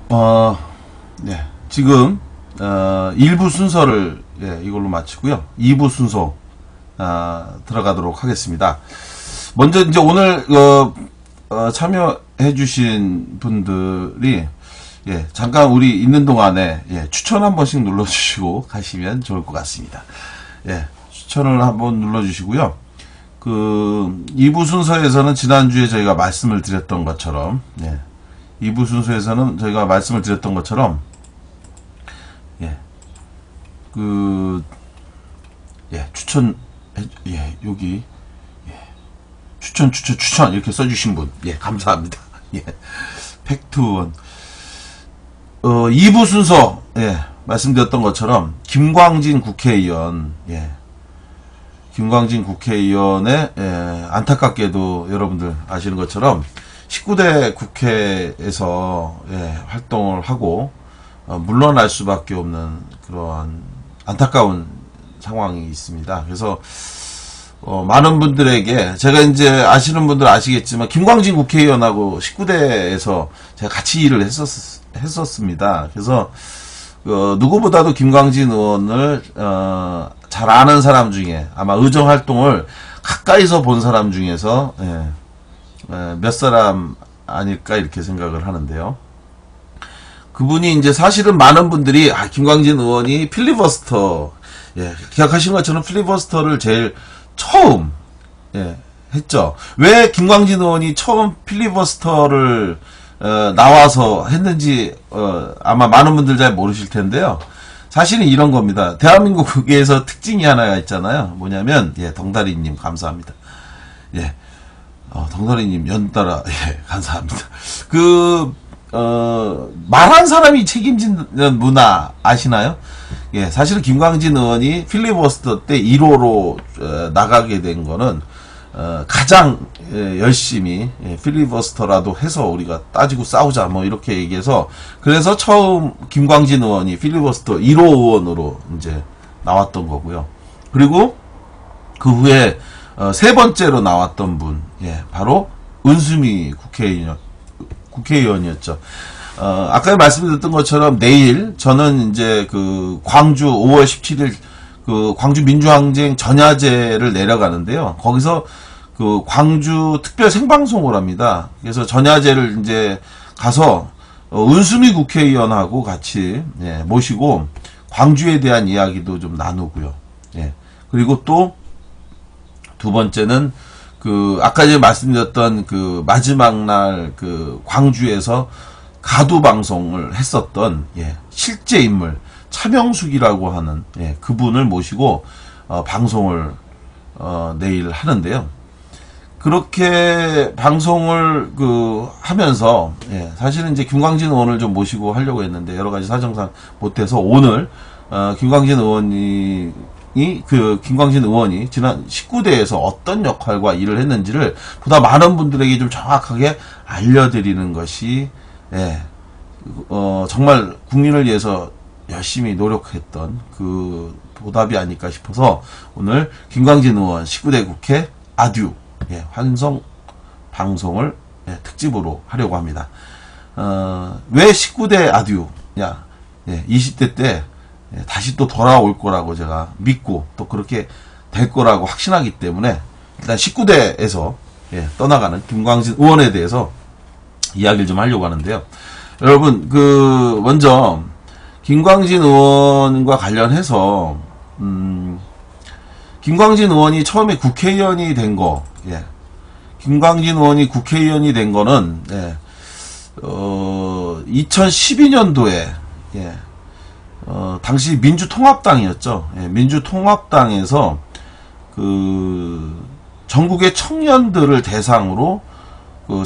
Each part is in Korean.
네. 지금, 1부 순서를, 예, 이걸로 마치고요. 2부 순서, 들어가도록 하겠습니다. 먼저, 이제 오늘, 참여해주신 분들이, 예, 잠깐 우리 있는 동안에, 예, 추천 한 번씩 눌러주시고 가시면 좋을 것 같습니다. 예, 추천을 한번 눌러주시고요. 2부 순서에서는 지난주에 저희가 말씀을 드렸던 것처럼, 예, 2부 순서에서는 저희가 말씀을 드렸던 것처럼, 예, 예, 추천, 예, 여기, 예, 추천, 이렇게 써주신 분, 예, 감사합니다. 예, 팩트1. 2부 순서, 예, 말씀드렸던 것처럼, 김광진 국회의원, 예, 김광진 국회의원의, 예, 안타깝게도 여러분들 아시는 것처럼, 19대 국회에서, 예, 활동을 하고, 물러날 수밖에 없는 그러한 안타까운 상황이 있습니다. 그래서, 많은 분들에게, 제가 이제 아시는 분들 아시겠지만, 김광진 국회의원하고 19대에서 제가 같이 일을 했었습니다. 그래서, 누구보다도 김광진 의원을, 잘 아는 사람 중에, 아마 의정활동을 가까이서 본 사람 중에서, 예, 몇 사람 아닐까 이렇게 생각을 하는데요. 그분이 이제 사실은 많은 분들이, 김광진 의원이 필리버스터, 예, 기억하시는 것처럼 필리버스터를 제일 처음, 예, 했죠. 왜 김광진 의원이 처음 필리버스터를, 나와서 했는지, 아마 많은 분들 잘 모르실 텐데요. 사실은 이런 겁니다. 대한민국에서 특징이 하나가 있잖아요. 뭐냐면, 예, 덩다리님, 감사합니다. 예, 덩다리님, 연달아, 예, 감사합니다. 말한 사람이 책임지는 문화 아시나요? 예, 사실은 김광진 의원이 필리버스터 때 1호로 나가게 된 거는 가장 열심히 필리버스터라도 해서 우리가 따지고 싸우자 뭐 이렇게 얘기해서 그래서 처음 김광진 의원이 필리버스터 1호 의원으로 이제 나왔던 거고요. 그리고 그 후에 세 번째로 나왔던 분, 예, 바로 은수미 국회의원이었죠. 아까 말씀드렸던 것처럼 내일 저는 이제 광주 5월 17일 광주 민주항쟁 전야제를 내려가는데요. 거기서 광주 특별 생방송을 합니다. 그래서 전야제를 이제 가서 은수미 국회의원하고 같이, 예, 모시고 광주에 대한 이야기도 좀 나누고요. 예. 그리고 또 두 번째는 아까 전에 말씀드렸던 마지막 날 광주에서 가두 방송을 했었던, 예, 실제 인물 차명숙이라고 하는, 예, 그분을 모시고 방송을 내일 하는데요. 그렇게 방송을 하면서, 예, 사실은 이제 김광진 의원을 좀 모시고 하려고 했는데 여러 가지 사정상 못해서 오늘 김광진 의원이 지난 19대에서 어떤 역할과 일을 했는지를 보다 많은 분들에게 좀 정확하게 알려드리는 것이, 예, 정말 국민을 위해서 열심히 노력했던 보답이 아닐까 싶어서 오늘 김광진 의원 19대 국회 아듀, 예, 환송 방송을, 예, 특집으로 하려고 합니다. 왜 19대 아듀냐? 예, 20대 때, 예, 다시 또 돌아올 거라고 제가 믿고 또 그렇게 될 거라고 확신하기 때문에 일단 19대에서, 예, 떠나가는 김광진 의원에 대해서 이야기를 좀 하려고 하는데요. 여러분, 먼저 김광진 의원과 관련해서 김광진 의원이 처음에 국회의원이 된 거, 예, 김광진 의원이 국회의원이 된 거는, 예, 2012년도에, 예, 당시 민주통합당이었죠. 예, 민주통합당에서 전국의 청년들을 대상으로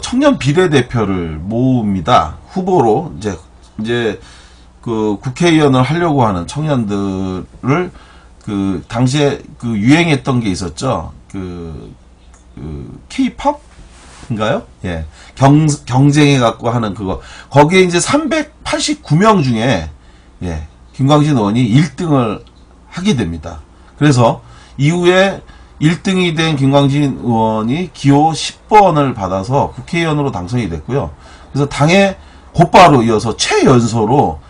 청년 비례대표를 모읍니다. 후보로 이제 국회의원을 하려고 하는 청년들을 당시에 유행했던 게 있었죠. K-팝인가요? 예. 경쟁해갖고 하는 그거. 거기에 이제 389명 중에, 예, 김광진 의원이 1등을 하게 됩니다. 그래서 이후에 1등이 된 김광진 의원이 기호 10번을 받아서 국회의원으로 당선이 됐고요. 그래서 당의 곧바로 이어서 최연소로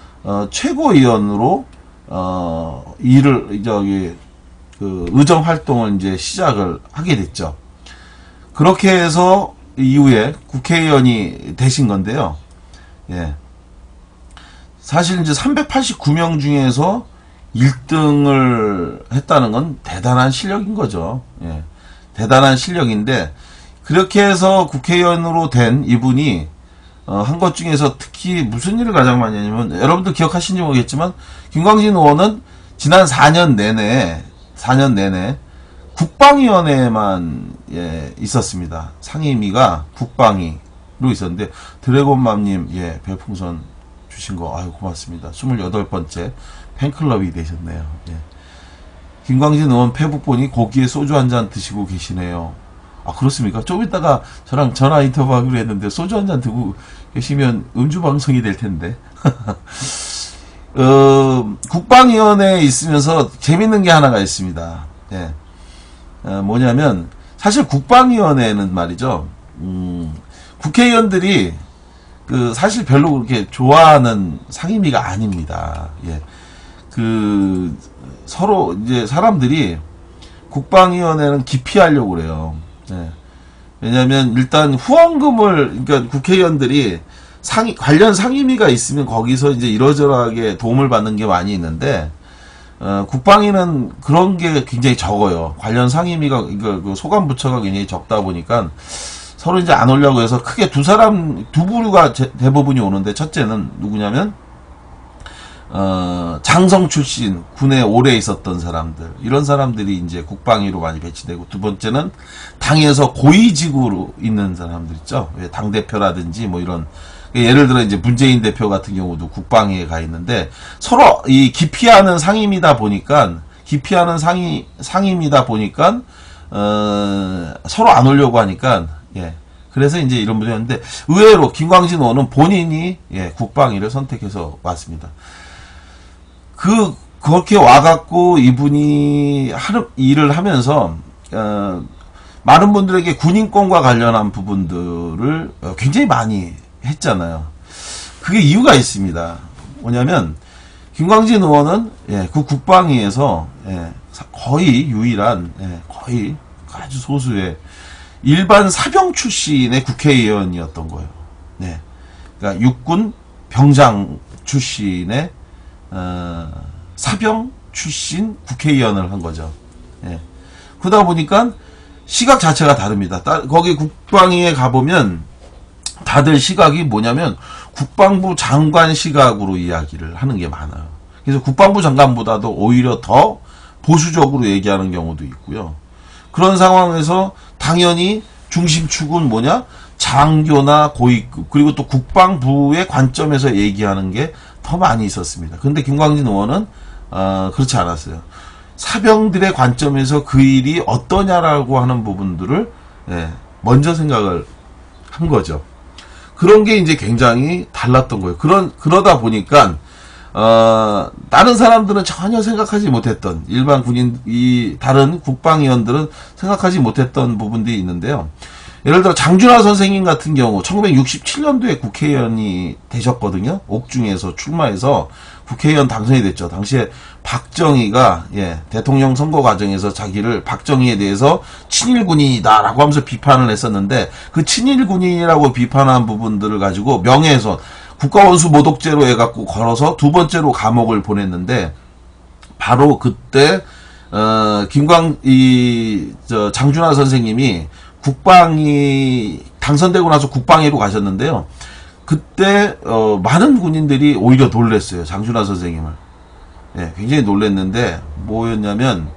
최고위원으로 의정 활동을 이제 시작을 하게 됐죠. 그렇게 해서 이후에 국회의원이 되신 건데요. 예. 사실 이제 389명 중에서 1등을 했다는 건 대단한 실력인 거죠. 예. 대단한 실력인데, 그렇게 해서 국회의원으로 된 이분이 한 것 중에서 특히 무슨 일을 가장 많이 하냐면, 여러분들 기억하시는지 모르겠지만 김광진 의원은 지난 4년 내내 국방위원회에만 있었습니다. 상임위가 국방위로 있었는데, 드래곤맘님 별풍선 주신 거 아유 고맙습니다. 28번째 팬클럽이 되셨네요. 예. 김광진 의원 페북 보니 고기에 소주 한 잔 드시고 계시네요. 아 그렇습니까? 좀 이따가 저랑 전화 인터뷰하기로 했는데 소주 한 잔 드고 계시면 음주 방송이 될 텐데. 국방위원회에 있으면서 재밌는 게 하나가 있습니다. 예. 뭐냐면 사실 국방위원회는 말이죠. 국회의원들이 사실 별로 그렇게 좋아하는 상임위가 아닙니다. 예. 서로 이제 사람들이 국방위원회는 기피하려고 그래요. 예. 왜냐면 일단 후원금을, 그러니까 국회의원들이 관련 상임위가 있으면 거기서 이제 이러저러하게 도움을 받는 게 많이 있는데, 국방위는 그런 게 굉장히 적어요. 관련 상임위가, 그 소관부처가 굉장히 적다 보니까 서로 이제 안 오려고 해서 크게 두 부류가 대부분이 오는데, 첫째는 누구냐면, 장성 출신, 군에 오래 있었던 사람들, 이런 사람들이 이제 국방위로 많이 배치되고, 두 번째는 당에서 고위직으로 있는 사람들 있죠. 당대표라든지 뭐 이런, 예를 들어 이제 문재인 대표 같은 경우도 국방위에 가 있는데, 서로 이 기피하는 상임이다 보니까, 서로 안 오려고 하니까, 예. 그래서 이제 이런 분이었는데, 의외로 김광진 의원은 본인이, 국방위를 선택해서 왔습니다. 그렇게 와갖고 이분이 일을 하면서, 많은 분들에게 군인권과 관련한 부분들을 굉장히 많이 했잖아요. 그게 이유가 있습니다. 뭐냐면, 김광진 의원은, 그 국방위에서, 거의 유일한, 거의 아주 소수의 일반 사병 출신의 국회의원이었던 거예요. 네. 그러니까 육군 병장 출신의 사병 출신 국회의원을 한 거죠. 예. 그러다 보니까 시각 자체가 다릅니다. 거기 국방위에 가보면 다들 시각이 뭐냐면 국방부 장관 시각으로 이야기를 하는 게 많아요. 그래서 국방부 장관보다도 오히려 더 보수적으로 얘기하는 경우도 있고요. 그런 상황에서 당연히 중심축은 뭐냐? 장교나 고위급, 그리고 또 국방부의 관점에서 얘기하는 게 더 많이 있었습니다. 근데 김광진 의원은 그렇지 않았어요. 사병들의 관점에서 그 일이 어떠냐라고 하는 부분들을 먼저 생각을 한 거죠. 그런 게 이제 굉장히 달랐던 거예요. 그러다 보니까 다른 사람들은 전혀 생각하지 못했던, 일반 다른 국방위원들은 생각하지 못했던 부분들이 있는데요. 예를 들어 장준하 선생님 같은 경우 1967년도에 국회의원이 되셨거든요. 옥중에서 출마해서 국회의원 당선이 됐죠. 당시에 박정희가 대통령 선거 과정에서 자기를 박정희에 대해서 친일군인이다라고 하면서 비판을 했었는데, 그 친일군인이라고 비판한 부분들을 가지고 명예훼손, 국가원수 모독죄로 해갖고 걸어서 두 번째로 감옥을 보냈는데, 바로 그때 장준하 선생님이 국방위 당선되고 나서 국방위로 가셨는데요. 그때 많은 군인들이 오히려 놀랬어요. 장준하 선생님을. 굉장히 놀랬는데 뭐였냐면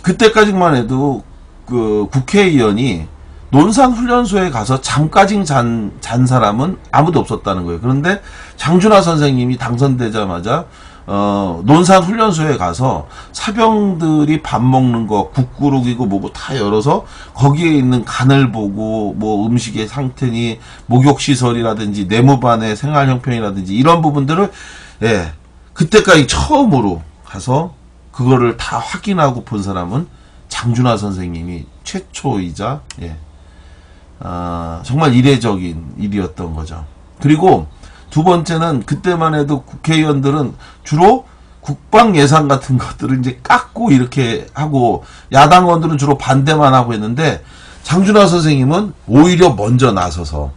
그때까지만 해도 그 국회의원이 논산훈련소에 가서 잠까지 잔 사람은 아무도 없었다는 거예요. 그런데 장준하 선생님이 당선되자마자 논산훈련소에 가서 사병들이 밥 먹는 거, 국구룩이고 뭐고 다 열어서 거기에 있는 간을 보고, 뭐 음식의 상태니, 목욕시설이라든지, 내무반의 생활 형편이라든지, 이런 부분들을, 그때까지 처음으로 가서 그거를 다 확인하고 본 사람은 장준하 선생님이 최초이자, 정말 이례적인 일이었던 거죠. 그리고 두 번째는 그때만 해도 국회의원들은 주로 국방 예산 같은 것들을 이제 깎고 이렇게 하고 야당원들은 주로 반대만 하고 했는데 장준하 선생님은 오히려 먼저 나서서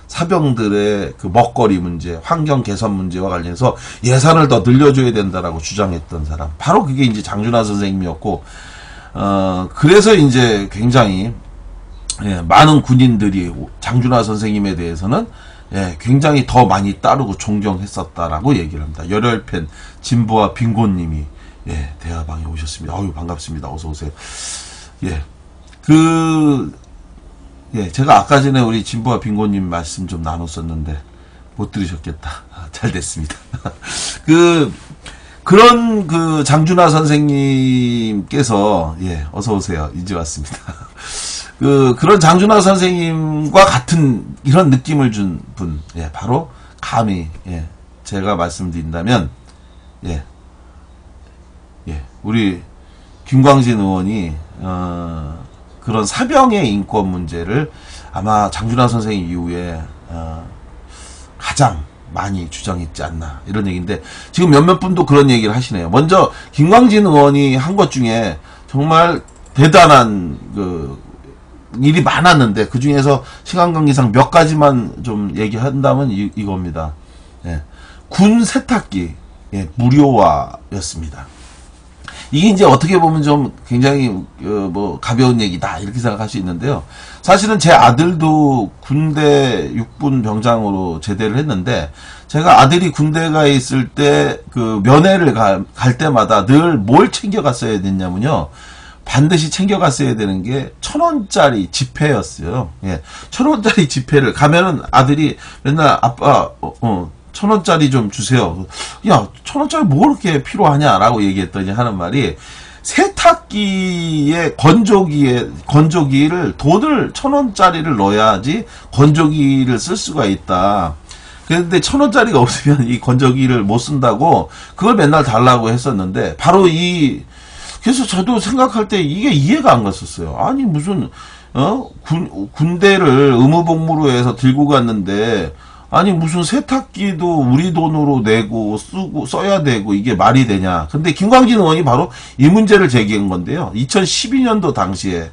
사병들의 그 먹거리 문제, 환경 개선 문제와 관련해서 예산을 더 늘려줘야 된다라고 주장했던 사람. 바로 그게 이제 장준하 선생님이었고, 그래서 이제 굉장히, 많은 군인들이 장준하 선생님에 대해서는 굉장히 더 많이 따르고 존경했었다라고 얘기를 합니다. 열혈팬 진보와 빙고님이, 대화방에 오셨습니다. 어유 반갑습니다. 어서오세요. 제가 아까 전에 우리 진보와 빙고님 말씀 좀 나눴었는데, 못 들으셨겠다. 잘 됐습니다. 그런 장준하 선생님께서, 어서오세요. 이제 왔습니다. 그런 장준하 선생님과 같은 이런 느낌을 준 분, 바로 감히, 제가 말씀드린다면, 우리 김광진 의원이, 그런 사병의 인권 문제를 아마 장준하 선생님 이후에 가장 많이 주장했지 않나 이런 얘기인데 지금 몇몇 분도 그런 얘기를 하시네요. 먼저 김광진 의원이 한 것 중에 정말 대단한 일이 많았는데 그 중에서 시간 관계상 몇 가지만 좀 얘기한다면 이겁니다. 군 세탁기 무료화였습니다. 이게 이제 어떻게 보면 좀 굉장히 가벼운 얘기다 이렇게 생각할 수 있는데요. 사실은 제 아들도 군대 육군 병장으로 제대를 했는데 제가 아들이 군대 가 있을 때 면회를 갈 때마다 늘 뭘 챙겨갔어야 됐냐면요. 반드시 챙겨갔어야 되는 게 1,000원짜리 지폐였어요. 1,000원짜리 지폐를 가면은 아들이 맨날 아빠 1,000원짜리 좀 주세요. 야, 1,000원짜리 뭐 그렇게 필요하냐라고 얘기했더니 하는 말이 세탁기에 건조기를 돈을 1,000원짜리를 넣어야지 건조기를 쓸 수가 있다. 그런데 1,000원짜리가 없으면 이 건조기를 못 쓴다고 그걸 맨날 달라고 했었는데 바로 그래서 저도 생각할 때 이게 이해가 안 갔었어요. 아니 무슨 군대를 의무복무로 해서 들고 갔는데 아니 무슨 세탁기도 우리 돈으로 내고 써야 되고 이게 말이 되냐. 근데 김광진 의원이 바로 이 문제를 제기한 건데요. 2012년도 당시에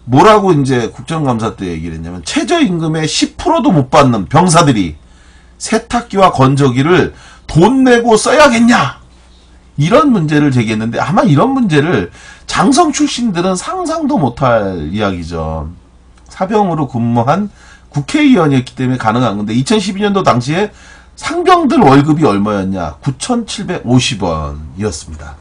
뭐라고 이제 국정감사 때 얘기를 했냐면 최저임금의 10%도 못 받는 병사들이 세탁기와 건조기를 돈 내고 써야겠냐. 이런 문제를 제기했는데 아마 이런 문제를 장성 출신들은 상상도 못할 이야기죠. 사병으로 근무한 국회의원이었기 때문에 가능한 건데 2012년도 당시에 상병들 월급이 얼마였냐? 9,750원이었습니다.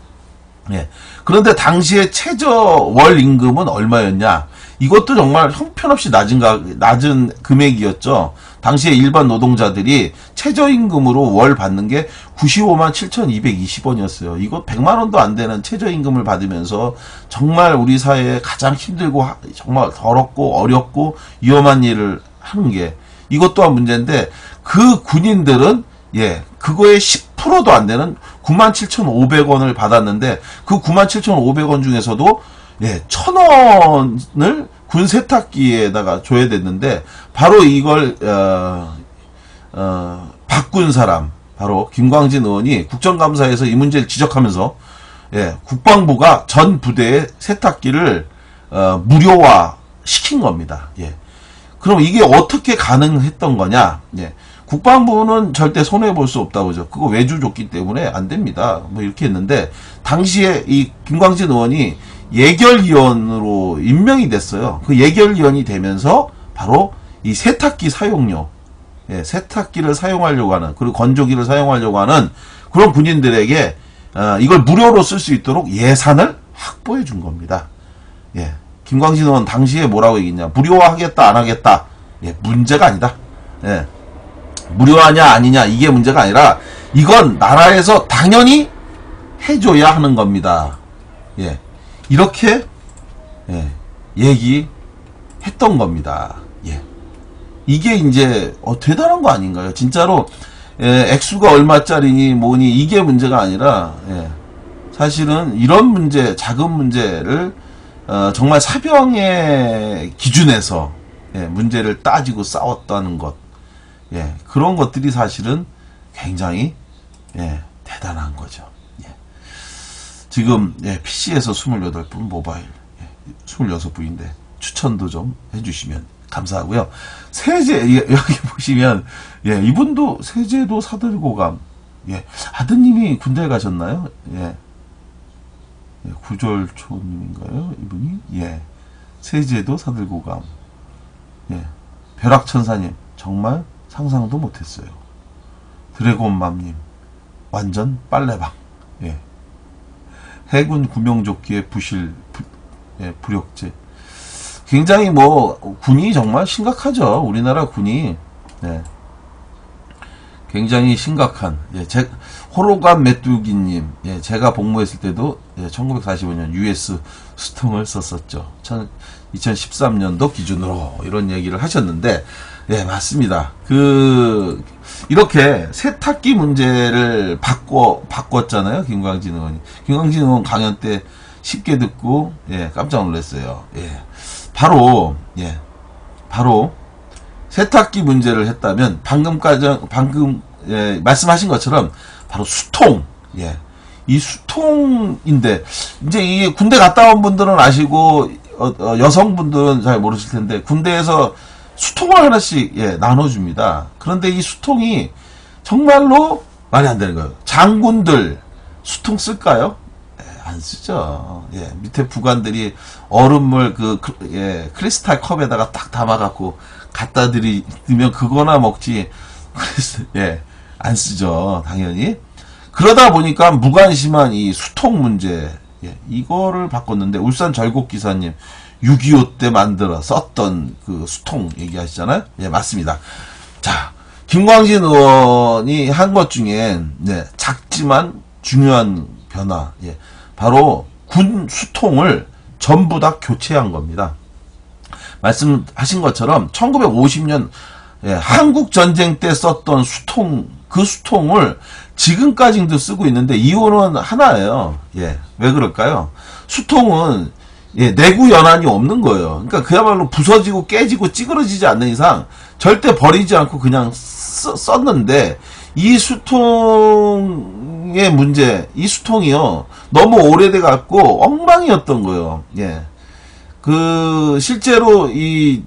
그런데 당시에 최저 월 임금은 얼마였냐? 이것도 정말 형편없이 낮은 금액이었죠. 당시에 일반 노동자들이 최저임금으로 월 받는 게 95만 7,220원이었어요. 이거 100만 원도 안 되는 최저임금을 받으면서 정말 우리 사회에 가장 힘들고 정말 더럽고 어렵고 위험한 일을 하는 게 이것 또한 문제인데 그 군인들은 그거의 10%도 안 되는 97,500원을 받았는데 그 97,500원 중에서도 1,000원을 군 세탁기에다가 줘야 됐는데 바로 이걸 바꾼 사람 바로 김광진 의원이 국정감사에서 이 문제를 지적하면서 국방부가 전 부대의 세탁기를 무료화 시킨 겁니다. 그럼 이게 어떻게 가능했던 거냐? 국방부는 절대 손해볼 수 없다고 그죠. 그거 외주줬기 때문에 안 됩니다. 뭐 이렇게 했는데 당시에 이 김광진 의원이 예결위원으로 임명이 됐어요. 그 예결위원이 되면서 바로 이 세탁기 사용료, 세탁기를 사용하려고 하는 그리고 건조기를 사용하려고 하는 그런 군인들에게 이걸 무료로 쓸 수 있도록 예산을 확보해 준 겁니다. 김광진 의원 당시에 뭐라고 얘기했냐? 무료화하겠다 안 하겠다. 문제가 아니다. 무료하냐 아니냐 이게 문제가 아니라 이건 나라에서 당연히 해줘야 하는 겁니다. 이렇게 얘기했던 겁니다. 이게 이제 대단한 거 아닌가요? 진짜로 액수가 얼마짜리니 뭐니 이게 문제가 아니라 사실은 이런 문제 작은 문제를 정말 사병의 기준에서 예, 문제를 따지고 싸웠다는 것, 예, 그런 것들이 사실은 굉장히 예, 대단한 거죠. 예. 지금 예, PC에서 28분, 모바일 예, 26분인데 추천도 좀 해주시면 감사하고요. 세제 여기 보시면 예, 이분도 세제도 사들고 감. 예, 아드님이 군대에 가셨나요? 예. 예, 구절초님인가요? 이분이? 예. 세제도 사들고 감. 예. 벼락천사님, 정말 상상도 못했어요. 드래곤맘님, 완전 빨래방. 예. 해군 구명조끼의 예, 불욕제. 굉장히 군이 정말 심각하죠. 우리나라 군이. 예. 굉장히 심각한, 예, 호로감 메뚜기님, 예, 제가 복무했을 때도, 예, 1945년 US 수통을 썼었죠. 2013년도 기준으로, 이런 얘기를 하셨는데, 예, 맞습니다. 이렇게 세탁기 문제를 바꿨잖아요. 김광진 의원이. 김광진 의원 강연 때 쉽게 듣고, 예, 깜짝 놀랐어요. 예. 바로, 세탁기 문제를 했다면 방금 예, 말씀하신 것처럼 바로 수통, 예, 이 수통인데 이제 이 군대 갔다 온 분들은 아시고 여성분들은 잘 모르실 텐데 군대에서 수통을 하나씩 예, 나눠줍니다. 그런데 이 수통이 정말로 말이 안 되는 거예요. 장군들 수통 쓸까요? 안 쓰죠. 예, 밑에 부관들이 얼음물 예, 크리스탈 컵에다가 딱 담아갖고 갖다 드리면 그거나 먹지. 예, 안 쓰죠. 당연히. 그러다 보니까 무관심한 이 수통 문제, 예, 이거를 바꿨는데, 울산 절곡기사님, 6.25 때 만들어 썼던 그 수통 얘기하시잖아요. 예, 맞습니다. 자, 김광진 의원이 한 것 중에, 네, 작지만 중요한 변화, 예, 바로 군 수통을 전부 다 교체한 겁니다. 말씀하신 것처럼 1950년 예, 한국 전쟁 때 썼던 수통, 그 수통을 지금까지도 쓰고 있는데 이유는 하나예요. 예, 왜 그럴까요? 수통은 예, 내구 연한이 없는 거예요. 그러니까 그야말로 부서지고 깨지고 찌그러지지 않는 이상 절대 버리지 않고 그냥 썼는데 이 수통의 문제, 이 수통이요 너무 오래돼 갖고 엉망이었던 거예요. 예. 실제로 이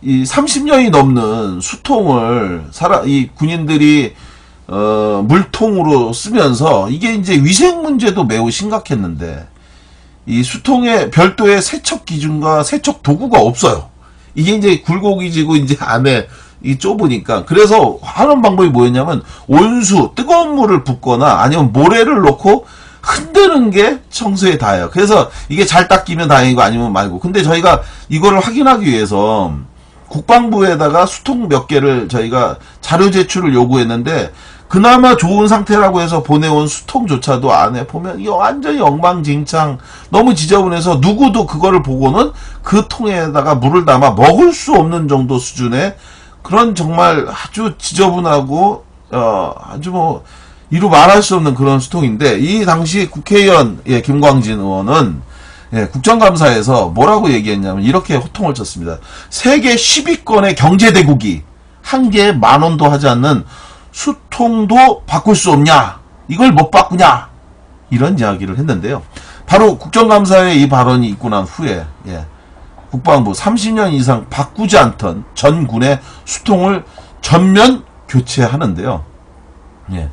30년이 넘는 수통을 이 군인들이 물통으로 쓰면서 이게 이제 위생 문제도 매우 심각했는데 이 수통에 별도의 세척 기준과 세척 도구가 없어요. 이게 이제 굴곡이 지고 이제 안에 이 좁으니까 그래서 하는 방법이 뭐였냐면 온수 뜨거운 물을 붓거나 아니면 모래를 넣고 흔드는 게 청소에 다예요. 그래서 이게 잘 닦이면 다행이고 아니면 말고. 근데 저희가 이거를 확인하기 위해서 국방부에다가 수통 몇 개를 저희가 자료 제출을 요구했는데 그나마 좋은 상태라고 해서 보내온 수통조차도 안에 보면 이거 완전히 엉망진창 너무 지저분해서 누구도 그거를 보고는 그 통에다가 물을 담아 먹을 수 없는 정도 수준의 그런 정말 아주 지저분하고 아주 이루 말할 수 없는 그런 수통인데 이 당시 국회의원 예, 김광진 의원은 예, 국정감사에서 뭐라고 얘기했냐면 이렇게 호통을 쳤습니다. 세계 10위권의 경제대국이 한 개에 10,000원도 하지 않는 수통도 바꿀 수 없냐? 이걸 못 바꾸냐? 이런 이야기를 했는데요. 바로 국정감사에 이 발언이 있고 난 후에 예, 국방부 30년 이상 바꾸지 않던 전군의 수통을 전면 교체하는데요. 예,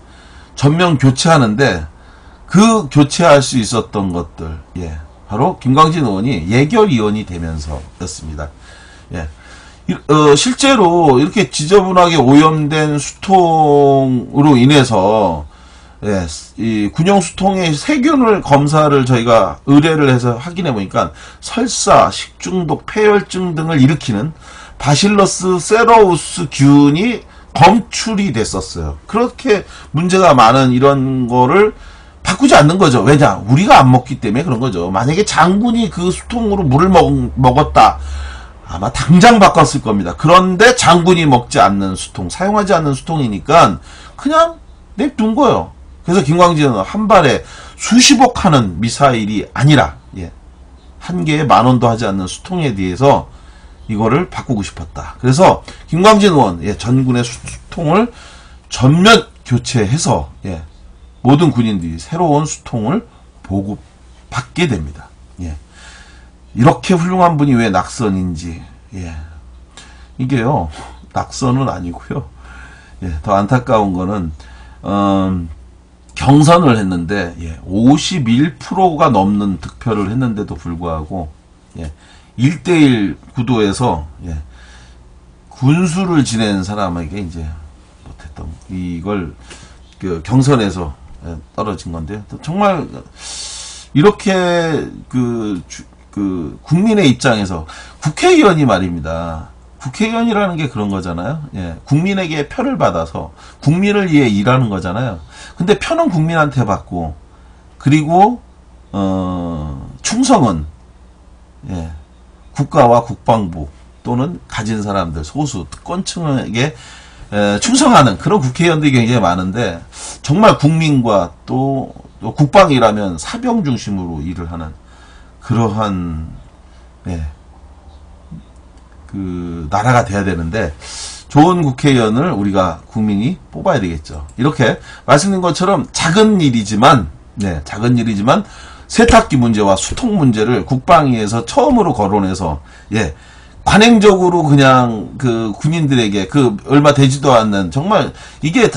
전면 교체하는데 그 교체할 수 있었던 것들 예, 바로 김광진 의원이 예결위원이 되면서였습니다. 예. 실제로 이렇게 지저분하게 오염된 수통으로 인해서 예, 이 군용 수통의 세균을 검사를 저희가 의뢰를 해서 확인해 보니까 설사, 식중독, 폐혈증 등을 일으키는 바실러스 세러우스 균이 검출이 됐었어요. 그렇게 문제가 많은 이런 거를 바꾸지 않는 거죠. 왜냐? 우리가 안 먹기 때문에 그런 거죠. 만약에 장군이 그 수통으로 물을 먹었다. 아마 당장 바꿨을 겁니다. 그런데 장군이 먹지 않는 수통, 사용하지 않는 수통이니까 그냥 냅둔 거예요. 그래서 김광진은 한 발에 수십억 하는 미사일이 아니라 예, 한 개에 10,000원도 하지 않는 수통에 대해서 이거를 바꾸고 싶었다. 그래서 김광진 의원, 예, 전군의 수통을 전면 교체해서, 예, 모든 군인들이 새로운 수통을 보급받게 됩니다. 예. 이렇게 훌륭한 분이 왜 낙선인지, 예. 이게요, 낙선은 아니고요. 예, 더 안타까운 거는, 경선을 했는데, 예, 51%가 넘는 득표를 했는데도 불구하고, 예, 1대1 구도에서, 예, 군수를 지낸 사람에게 이제 못했던, 이걸, 경선에서, 예, 떨어진 건데요. 정말, 이렇게, 국민의 입장에서, 국회의원이 말입니다. 국회의원이라는 게 그런 거잖아요. 예, 국민에게 표를 받아서 국민을 위해 일하는 거잖아요. 근데 표는 국민한테 받고, 그리고 충성은, 예, 국가와 국방부 또는 가진 사람들, 소수 특권층에게 충성하는 그런 국회의원들이 굉장히 많은데, 정말 국민과 또 국방이라면 사병 중심으로 일을 하는 그러한, 예, 나라가 돼야 되는데, 좋은 국회의원을 우리가 국민이 뽑아야 되겠죠. 이렇게 말씀드린 것처럼 작은 일이지만, 네, 작은 일이지만 세탁기 문제와 수통 문제를 국방위에서 처음으로 거론해서, 예, 관행적으로 그냥 군인들에게 얼마 되지도 않는, 정말 이게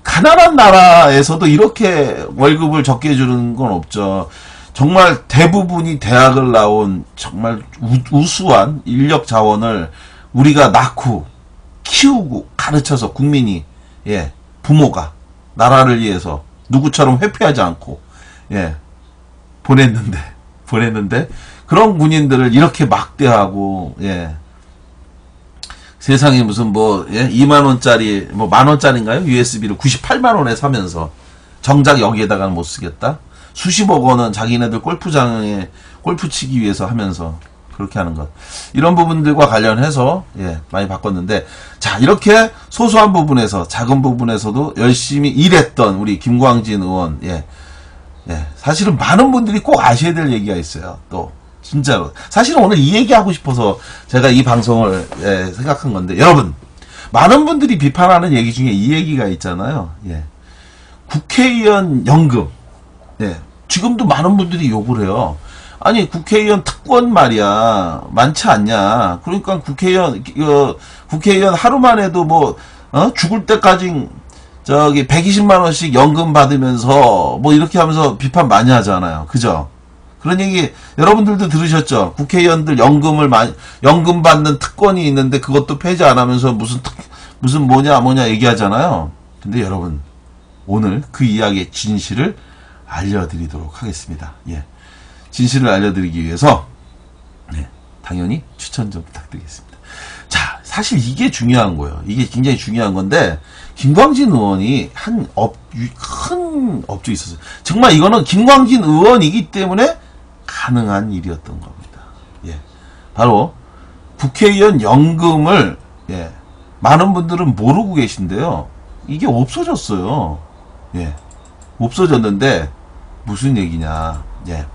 가난한 나라에서도 이렇게 월급을 적게 주는 건 없죠. 정말 대부분이 대학을 나온 정말 우수한 인력 자원을 우리가 낳고 키우고 가르쳐서 국민이, 예, 부모가 나라를 위해서 누구처럼 회피하지 않고, 예, 보냈는데 그런 군인들을 이렇게 막대하고, 예, 세상에 무슨 예, 2만원짜리 10,000원짜리인가요? USB를 98만원에 사면서 정작 여기에다가는 못 쓰겠다. 수십억 원은 자기네들 골프장에 골프 치기 위해서 하면서 그렇게 하는 것, 이런 부분들과 관련해서, 예, 많이 바꿨는데, 자, 이렇게 소소한 부분에서, 작은 부분에서도 열심히 일했던 우리 김광진 의원, 예, 예, 사실은 많은 분들이 꼭 아셔야 될 얘기가 있어요. 또 진짜로 사실은 오늘 이 얘기하고 싶어서 제가 이 방송을, 예, 생각한 건데, 여러분, 많은 분들이 비판하는 얘기 중에 이 얘기가 있잖아요. 예, 국회의원 연금, 예, 지금도 많은 분들이 욕을 해요. 아니, 국회의원 특권 말이야, 많지 않냐. 그러니까 국회의원 하루만 해도 죽을 때까지 120만원씩 연금 받으면서 이렇게 하면서 비판 많이 하잖아요. 그죠? 그런 얘기 여러분들도 들으셨죠? 국회의원들 연금 받는 특권이 있는데 그것도 폐지 안 하면서 무슨 뭐냐 얘기하잖아요. 근데 여러분, 오늘 그 이야기의 진실을 알려드리도록 하겠습니다. 예. 진실을 알려드리기 위해서, 네, 당연히 추천 좀 부탁드리겠습니다. 자, 사실 이게 중요한 거예요. 이게 굉장히 중요한 건데, 김광진 의원이 큰 업적이 있었어요. 정말 이거는 김광진 의원이기 때문에 가능한 일이었던 겁니다. 예. 바로 국회의원 연금을, 예, 많은 분들은 모르고 계신데요. 이게 없어졌어요. 예. 없어졌는데 무슨 얘기냐. 예.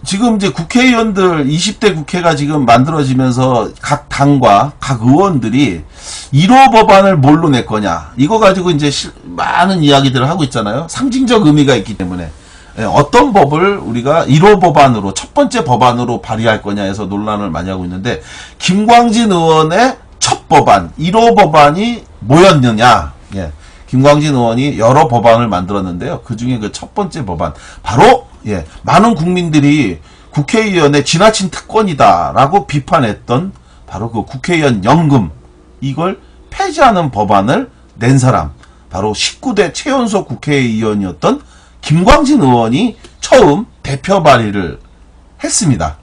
지금 이제 국회의원들 20대 국회가 지금 만들어지면서 각 당과 각 의원들이 1호 법안을 뭘로 낼 거냐, 이거 가지고 이제 많은 이야기들을 하고 있잖아요. 상징적 의미가 있기 때문에, 예, 어떤 법을 우리가 1호 법안으로, 첫 번째 법안으로 발의할 거냐 해서 논란을 많이 하고 있는데, 김광진 의원의 첫 법안 1호 법안이 뭐였느냐. 예, 김광진 의원이 여러 법안을 만들었는데요. 그 중에 그 첫 번째 법안, 바로, 예, 많은 국민들이 국회의원의 지나친 특권이다라고 비판했던 바로 그 국회의원 연금, 이걸 폐지하는 법안을 낸 사람, 바로 19대 최연소 국회의원이었던 김광진 의원이 처음 대표 발의를 했습니다.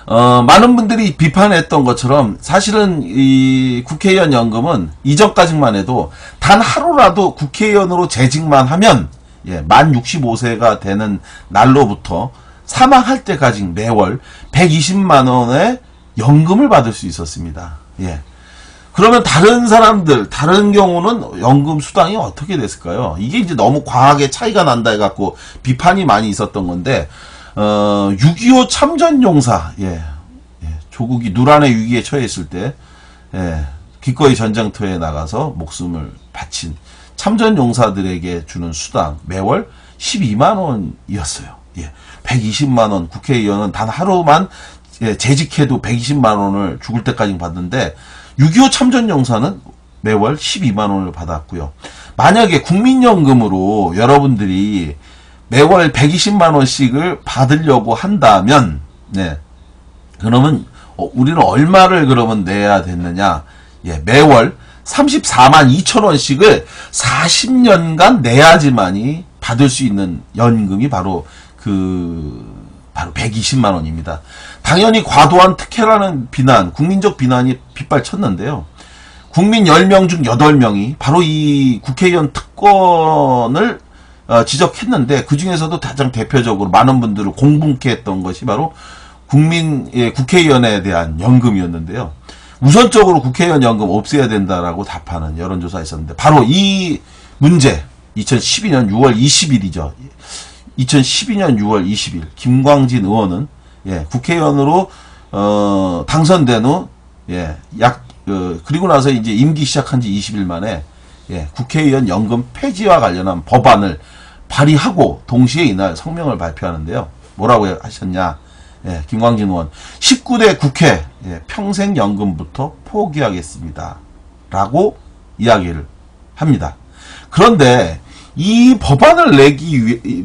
많은 분들이 비판했던 것처럼 사실은 이 국회의원 연금은 이전까지만 해도 단 하루라도 국회의원으로 재직만 하면, 예, 만 65세가 되는 날로부터 사망할 때까지 매월 120만 원의 연금을 받을 수 있었습니다. 예. 그러면 다른 사람들, 다른 경우는 연금 수당이 어떻게 됐을까요? 이게 이제 너무 과하게 차이가 난다 해갖고 비판이 많이 있었던 건데, 6.25 참전용사, 조국이 누란의 위기에 처해 있을 때, 기꺼이 전쟁터에 나가서 목숨을 바친 참전용사들에게 주는 수당, 매월 12만원이었어요. 120만원, 국회의원은 단 하루만 재직해도 120만원을 죽을 때까지 받는데, 6.25 참전용사는 매월 12만원을 받았고요. 만약에 국민연금으로 여러분들이 매월 120만원씩을 받으려고 한다면, 그러면, 우리는 얼마를 그러면 내야 됐느냐? 매월 34만 2천원씩을 40년간 내야지만이 받을 수 있는 연금이 바로 120만원입니다. 당연히 과도한 특혜라는 비난, 국민적 비난이 빗발쳤는데요. 국민 10명 중 8명이 바로 이 국회의원 특권을 지적했는데, 그 중에서도 가장 대표적으로 많은 분들을 공분케 했던 것이 바로 국회의원에 대한 연금이었는데요. 우선적으로 국회의원 연금 없애야 된다라고 답하는 여론조사가 있었는데, 바로 이 문제, 2012년 6월 20일이죠. 2012년 6월 20일, 김광진 의원은, 국회의원으로, 당선된 후, 그리고 나서 이제 임기 시작한 지 20일 만에, 국회의원 연금 폐지와 관련한 법안을 발의하고, 동시에 이날 성명을 발표하는데요. 뭐라고 하셨냐? 김광진 의원, 19대 국회, 평생연금부터 포기하겠습니다. 라고 이야기를 합니다. 그런데, 이 법안을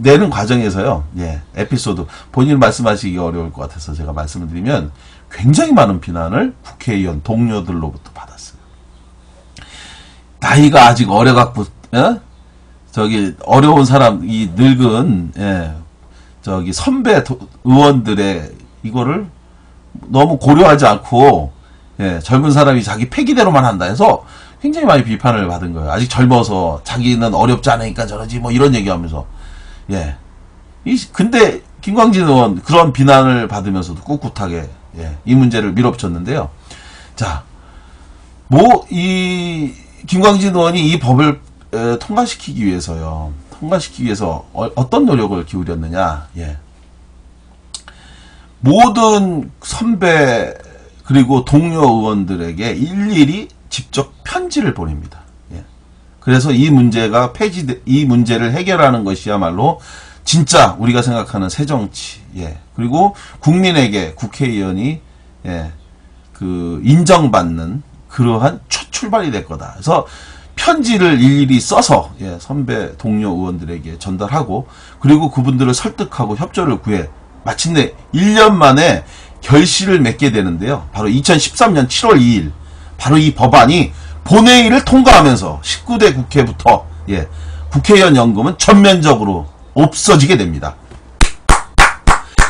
내는 과정에서요, 에피소드, 본인 말씀하시기 어려울 것 같아서 제가 말씀을 드리면, 굉장히 많은 비난을 국회의원 동료들로부터 받았어요. 나이가 아직 어려갖고, 어려운 사람, 이 늙은, 선배 의원들의 이거를 너무 고려하지 않고, 젊은 사람이 자기 패기대로만 한다 해서 굉장히 많이 비판을 받은 거예요. 아직 젊어서 자기는 어렵지 않으니까 저러지 뭐 이런 얘기하면서. 근데 김광진 의원 그런 비난을 받으면서도 꿋꿋하게 이 문제를 밀어붙였는데요. 자, 이 김광진 의원이 이 법을 통과시키기 위해서 어떤 노력을 기울였느냐. 모든 선배 그리고 동료 의원들에게 일일이 직접 편지를 보냅니다. 그래서 이 문제를 해결하는 것이야말로 진짜 우리가 생각하는 새정치, 그리고 국민에게 국회의원이, 인정받는 그러한 첫 출발이 될 거다. 그래서 편지를 일일이 써서, 선배, 동료 의원들에게 전달하고, 그리고 그분들을 설득하고 협조를 구해, 마침내 1년 만에 결실을 맺게 되는데요. 바로 2013년 7월 2일, 바로 이 법안이 본회의를 통과하면서 19대 국회부터 국회의원 연금은 전면적으로 없어지게 됩니다.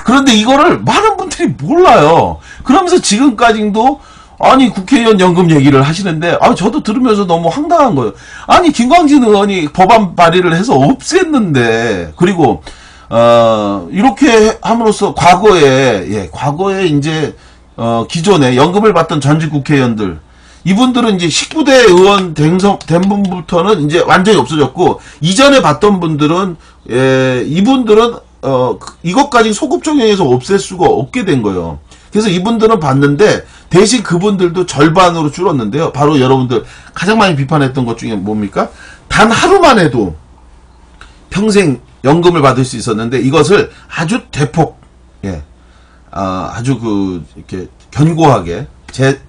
그런데 이거를 많은 분들이 몰라요. 그러면서 지금까지도 아니 국회의원 연금 얘기를 하시는데 저도 들으면서 너무 황당한 거예요. 아니 김광진 의원이 법안 발의를 해서 없앴는데, 그리고 이렇게 함으로써 과거에 이제 기존에 연금을 받던 전직 국회의원들, 이분들은 이제 19대 의원 된 분부터는 이제 완전히 없어졌고, 이전에 받던 분들은, 이분들은, 이것까지 소급 적용해서 없앨 수가 없게 된 거예요. 그래서 이분들은 받는데, 대신 그분들도 절반으로 줄었는데요. 바로 여러분들 가장 많이 비판했던 것 중에 뭡니까? 단 하루만 해도 평생 연금을 받을 수 있었는데, 이것을 아주 대폭, 아주 이렇게 견고하게,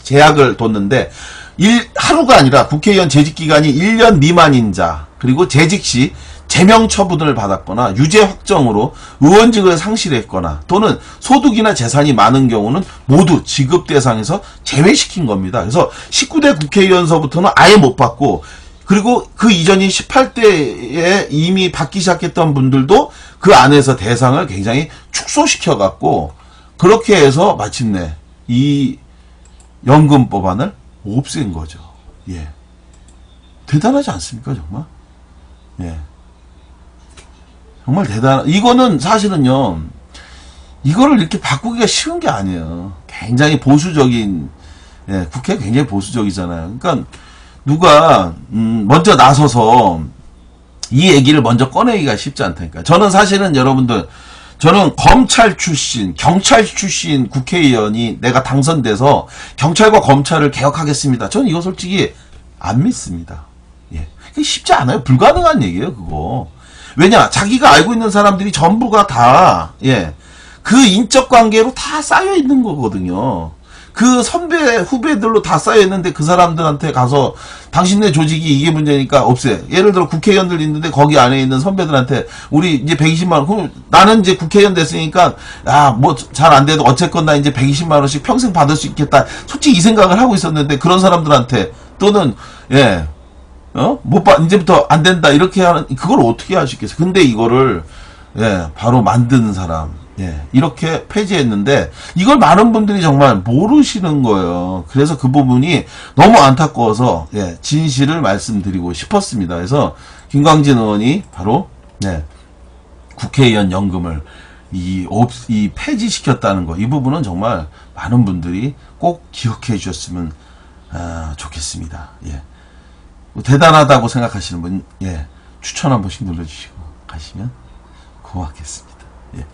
제약을 뒀는데, 하루가 아니라 국회의원 재직기간이 1년 미만인 자, 그리고 재직 시 제명 처분을 받았거나 유죄 확정으로 의원직을 상실했거나 또는 소득이나 재산이 많은 경우는 모두 지급 대상에서 제외시킨 겁니다. 그래서 19대 국회의원서부터는 아예 못 받고, 그리고 그 이전인 18대에 이미 받기 시작했던 분들도 그 안에서 대상을 굉장히 축소시켜갖고, 그렇게 해서 마침내 이 연금 법안을 없앤 거죠. 대단하지 않습니까, 정말? 정말 이거는 사실은요, 이거를 이렇게 바꾸기가 쉬운 게 아니에요. 굉장히 보수적인, 예, 국회 굉장히 보수적이잖아요. 그러니까 누가 먼저 나서서 이 얘기를 먼저 꺼내기가 쉽지 않다니까. 저는 사실은 여러분들, 저는 검찰 출신, 경찰 출신 국회의원이 내가 당선돼서 경찰과 검찰을 개혁하겠습니다. 저는 이거 솔직히 안 믿습니다. 예. 그게 쉽지 않아요. 불가능한 얘기예요, 그거. 왜냐? 자기가 알고 있는 사람들이 전부가 다, 예. 그 인적 관계로 다 쌓여 있는 거거든요. 그 선배, 후배들로 다 쌓여있는데 그 사람들한테 가서 당신네 조직이 이게 문제니까 없애. 예를 들어 국회의원들 있는데 거기 안에 있는 선배들한테 우리 이제 120만원, 그럼 나는 이제 국회의원 됐으니까, 뭐 잘 안 돼도 어쨌건 나 이제 120만원씩 평생 받을 수 있겠다. 솔직히 이 생각을 하고 있었는데 그런 사람들한테 또는, 예, 이제부터 안 된다. 이렇게 하는, 그걸 어떻게 하시겠어요? 근데 이거를, 예, 바로 만드는 사람. 예, 이렇게 폐지했는데 이걸 많은 분들이 정말 모르시는 거예요. 그래서 그 부분이 너무 안타까워서 예, 진실을 말씀드리고 싶었습니다. 그래서 김광진 의원이 바로 예, 국회의원 연금을 이 폐지시켰다는 거, 이 부분은 정말 많은 분들이 꼭 기억해 주셨으면 좋겠습니다. 예, 대단하다고 생각하시는 분, 예, 추천 한 번씩 눌러주시고 가시면 고맙겠습니다. 예.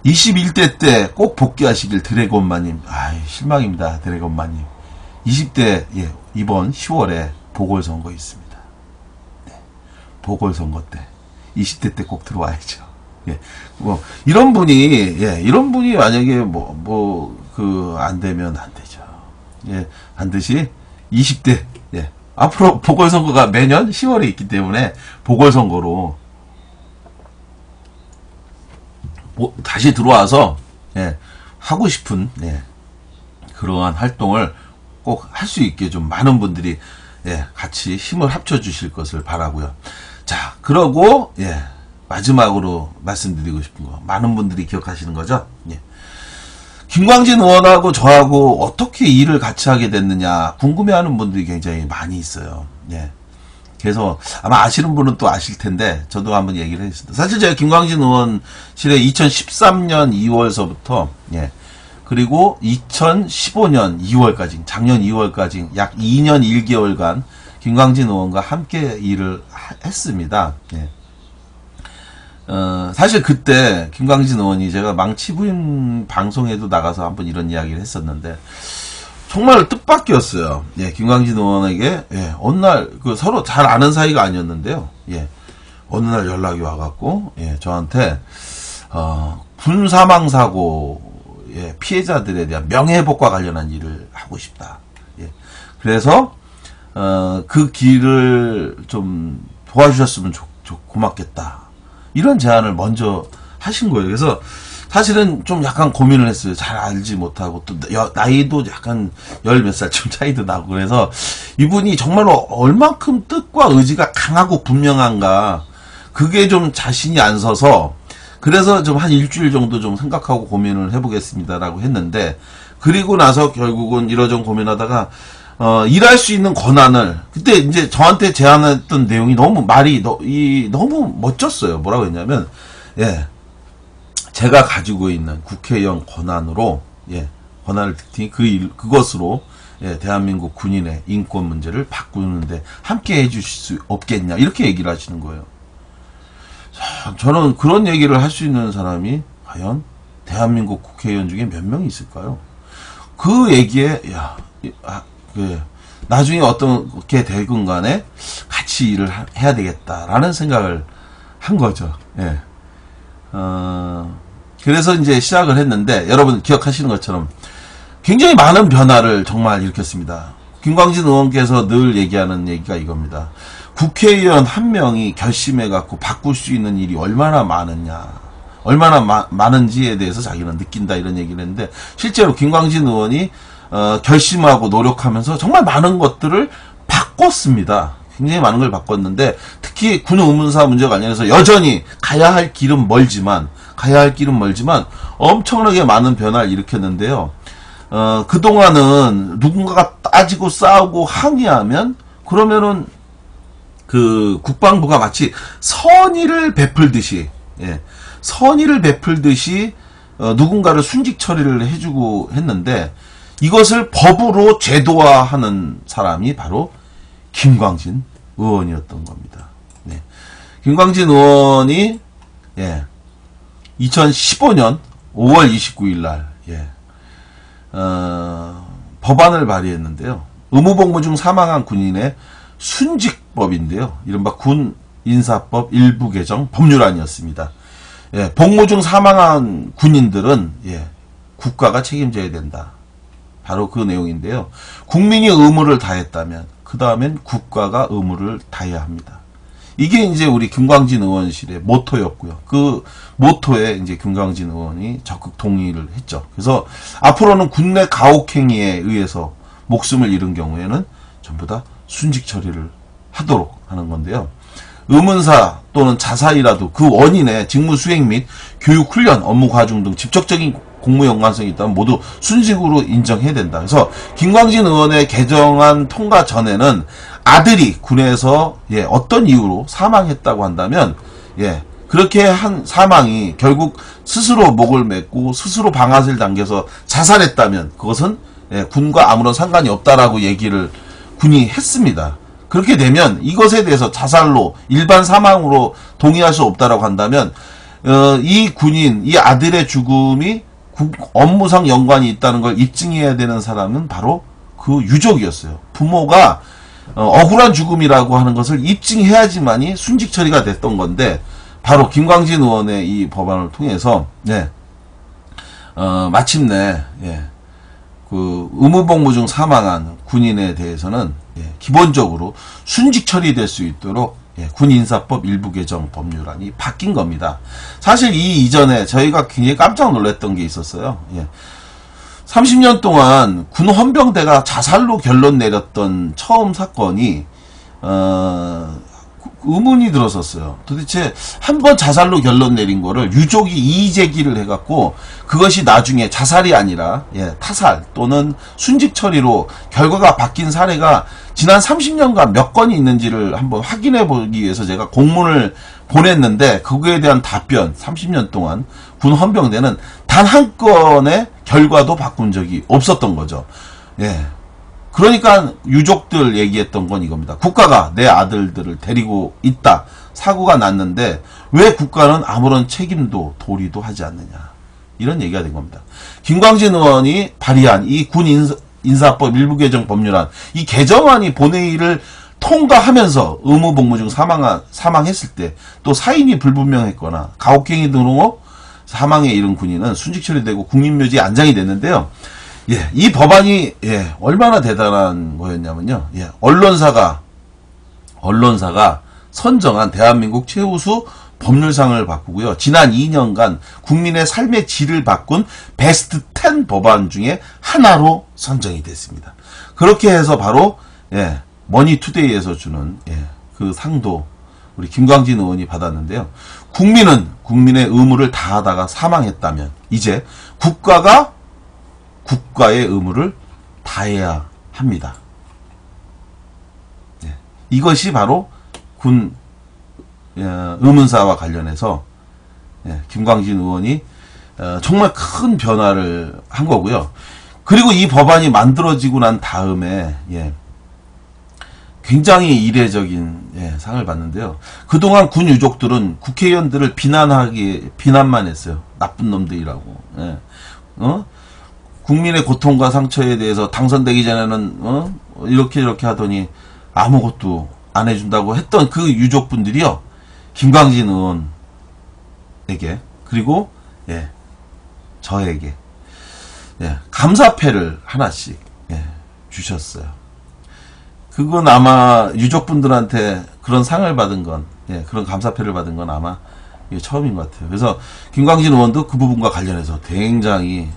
21대 때 꼭 복귀하시길 드래곤마님. 실망입니다. 드래곤마님. 20대, 예, 이번 10월에 보궐선거 있습니다. 네. 보궐선거 때. 20대 때 꼭 들어와야죠. 예. 이런 분이, 예, 이런 분이 만약에 안 되면 안 되죠. 예. 반드시 20대, 예. 앞으로 보궐선거가 매년 10월에 있기 때문에 보궐선거로 다시 들어와서 예, 하고 싶은 예, 그러한 활동을 꼭 할 수 있게 좀 많은 분들이 예, 같이 힘을 합쳐 주실 것을 바라고요. 자, 그러고 예, 마지막으로 말씀드리고 싶은 거, 많은 분들이 기억하시는 거죠. 예. 김광진 의원하고 저하고 어떻게 일을 같이 하게 됐느냐 궁금해하는 분들이 굉장히 많이 있어요. 예. 그래서 아마 아시는 분은 또 아실 텐데 저도 한번 얘기를 했습니다. 사실 제가 김광진 의원실에 2013년 2월서부터 예, 그리고 2015년 2월까지, 작년 2월까지 약 2년 1개월간 김광진 의원과 함께 일을 했습니다. 예. 사실 그때 김광진 의원이 제가 망치부인 방송에도 나가서 한번 이런 이야기를 했었는데 정말 뜻밖이었어요. 예, 김광진 의원에게, 예, 어느 날, 서로 잘 아는 사이가 아니었는데요. 예, 어느 날 연락이 와갖고, 예, 저한테, 군사망사고, 예, 피해자들에 대한 명예회복과 관련한 일을 하고 싶다. 예, 그래서, 그 길을 좀 도와주셨으면 고맙겠다. 이런 제안을 먼저 하신 거예요. 그래서, 사실은 좀 약간 고민을 했어요. 잘 알지 못하고 또 나이도 약간 10몇 살쯤 차이도 나고 그래서 이분이 정말로 얼만큼 뜻과 의지가 강하고 분명한가, 그게 좀 자신이 안 서서 그래서 좀 한 일주일 정도 좀 생각하고 고민을 해보겠습니다라고 했는데, 그리고 나서 결국은 이러저러 고민하다가 일할 수 있는 권한을, 그때 이제 저한테 제안했던 내용이 너무 너무 멋졌어요. 뭐라고 했냐면, 예, 제가 가지고 있는 국회의원 권한으로, 예, 권한을 득템, 그것으로, 예, 대한민국 군인의 인권 문제를 바꾸는데 함께 해주실 수 없겠냐, 이렇게 얘기를 하시는 거예요. 자, 저는 그런 얘기를 할 수 있는 사람이 과연 대한민국 국회의원 중에 몇 명이 있을까요? 그 얘기에, 나중에 어떻게 되건 간에 같이 일을 해야 되겠다라는 생각을 한 거죠. 예. 그래서 이제 시작을 했는데, 여러분 기억하시는 것처럼 굉장히 많은 변화를 정말 일으켰습니다. 김광진 의원께서 늘 얘기하는 얘기가 이겁니다. 국회의원 한 명이 결심해갖고 바꿀 수 있는 일이 얼마나 많으냐, 얼마나 많은지에 대해서 자기는 느낀다, 이런 얘기를 했는데, 실제로 김광진 의원이 결심하고 노력하면서 정말 많은 것들을 바꿨습니다. 굉장히 많은 걸 바꿨는데, 특히 군 의문사 문제 관련해서 여전히 가야 할 길은 멀지만 엄청나게 많은 변화를 일으켰는데요. 그동안은 누군가가 따지고 싸우고 항의하면, 그러면은 그 국방부가 마치 선의를 베풀듯이, 예, 선의를 베풀듯이 누군가를 순직 처리를 해주고 했는데, 이것을 법으로 제도화하는 사람이 바로 김광진 의원이었던 겁니다. 네. 김광진 의원이 2015년 5월 29일 날 법안을 발의했는데요. 의무복무 중 사망한 군인의 순직법인데요. 이른바 군인사법 일부 개정 법률안이었습니다. 복무 중 사망한 군인들은 국가가 책임져야 된다. 바로 그 내용인데요. 국민이 의무를 다했다면 그 다음엔 국가가 의무를 다해야 합니다. 이게 이제 우리 김광진 의원실의 모토였고요. 그 모토에 이제 김광진 의원이 적극 동의를 했죠. 그래서 앞으로는 군내 가혹행위에 의해서 목숨을 잃은 경우에는 전부 다 순직 처리를 하도록 하는 건데요. 의문사 또는 자살이라도 그 원인에 직무 수행 및 교육 훈련, 업무 과중 등 직접적인 공무 연관성이 있다면 모두 순직으로 인정해야 된다. 그래서 김광진 의원의 개정안 통과 전에는 아들이 군에서 어떤 이유로 사망했다고 한다면 그렇게 한 사망이 결국 스스로 목을 맺고 스스로 방아쇠를 당겨서 자살했다면 그것은 군과 아무런 상관이 없다라고 얘기를 군이 했습니다. 그렇게 되면 이것에 대해서 자살로 일반 사망으로 동의할 수 없다라고 한다면 이 군인, 이 아들의 죽음이 업무상 연관이 있다는 걸 입증해야 되는 사람은 바로 그 유족이었어요. 부모가 억울한 죽음이라고 하는 것을 입증해야지만이 순직 처리가 됐던 건데 바로 김광진 의원의 이 법안을 통해서 마침내 그 의무복무 중 사망한 군인에 대해서는 기본적으로 순직 처리될 수 있도록 군인사법 일부 개정 법률안이 바뀐 겁니다. 사실 이 이전에 저희가 굉장히 깜짝 놀랐던 게 있었어요. 30년 동안 군 헌병대가 자살로 결론 내렸던 처음 사건이 의문이 들었었어요. 도대체 한 번 자살로 결론 내린 거를 유족이 이의 제기를 해갖고 그것이 나중에 자살이 아니라 타살 또는 순직 처리로 결과가 바뀐 사례가 지난 30년간 몇 건이 있는지를 한번 확인해 보기 위해서 제가 공문을 보냈는데 그거에 대한 답변 30년 동안 군 헌병대는 단 한 건의 결과도 바꾼 적이 없었던 거죠. 그러니까 유족들 얘기했던 건 이겁니다. 국가가 내 아들들을 데리고 있다. 사고가 났는데 왜 국가는 아무런 책임도 도리도 하지 않느냐. 이런 얘기가 된 겁니다. 김광진 의원이 발의한 이 군인사법 일부 개정 법률안, 이 개정안이 본회의를 통과하면서 의무복무 중 사망했을 때 또 사인이 불분명했거나 가혹행위 등으로 사망에 이른 군인은 순직 처리되고 국민묘지에 안장이 됐는데요. 이 법안이 얼마나 대단한 거였냐면요. 언론사가 선정한 대한민국 최우수 법률상을 바꾸고요. 지난 2년간 국민의 삶의 질을 바꾼 베스트 10 법안 중에 하나로 선정이 됐습니다. 그렇게 해서 바로 머니투데이에서 주는 그 상도 우리 김광진 의원이 받았는데요. 국민은 국민의 의무를 다하다가 사망했다면 이제 국가가 국가의 의무를 다해야 합니다. 이것이 바로 군 의문사와 관련해서 김광진 의원이 정말 큰 변화를 한 거고요. 그리고 이 법안이 만들어지고 난 다음에 굉장히 이례적인 상을 받는데요. 그동안 군 유족들은 국회의원들을 비난만 했어요. 나쁜 놈들이라고. 국민의 고통과 상처에 대해서 당선되기 전에는 이렇게 하더니 아무것도 안 해준다고 했던 그 유족분들이요. 김광진 의원에게 그리고 저에게 감사패를 하나씩 주셨어요. 그건 아마 유족분들한테 그런 상을 받은 건 그런 감사패를 받은 건 아마 이게 처음인 것 같아요. 그래서 김광진 의원도 그 부분과 관련해서 굉장히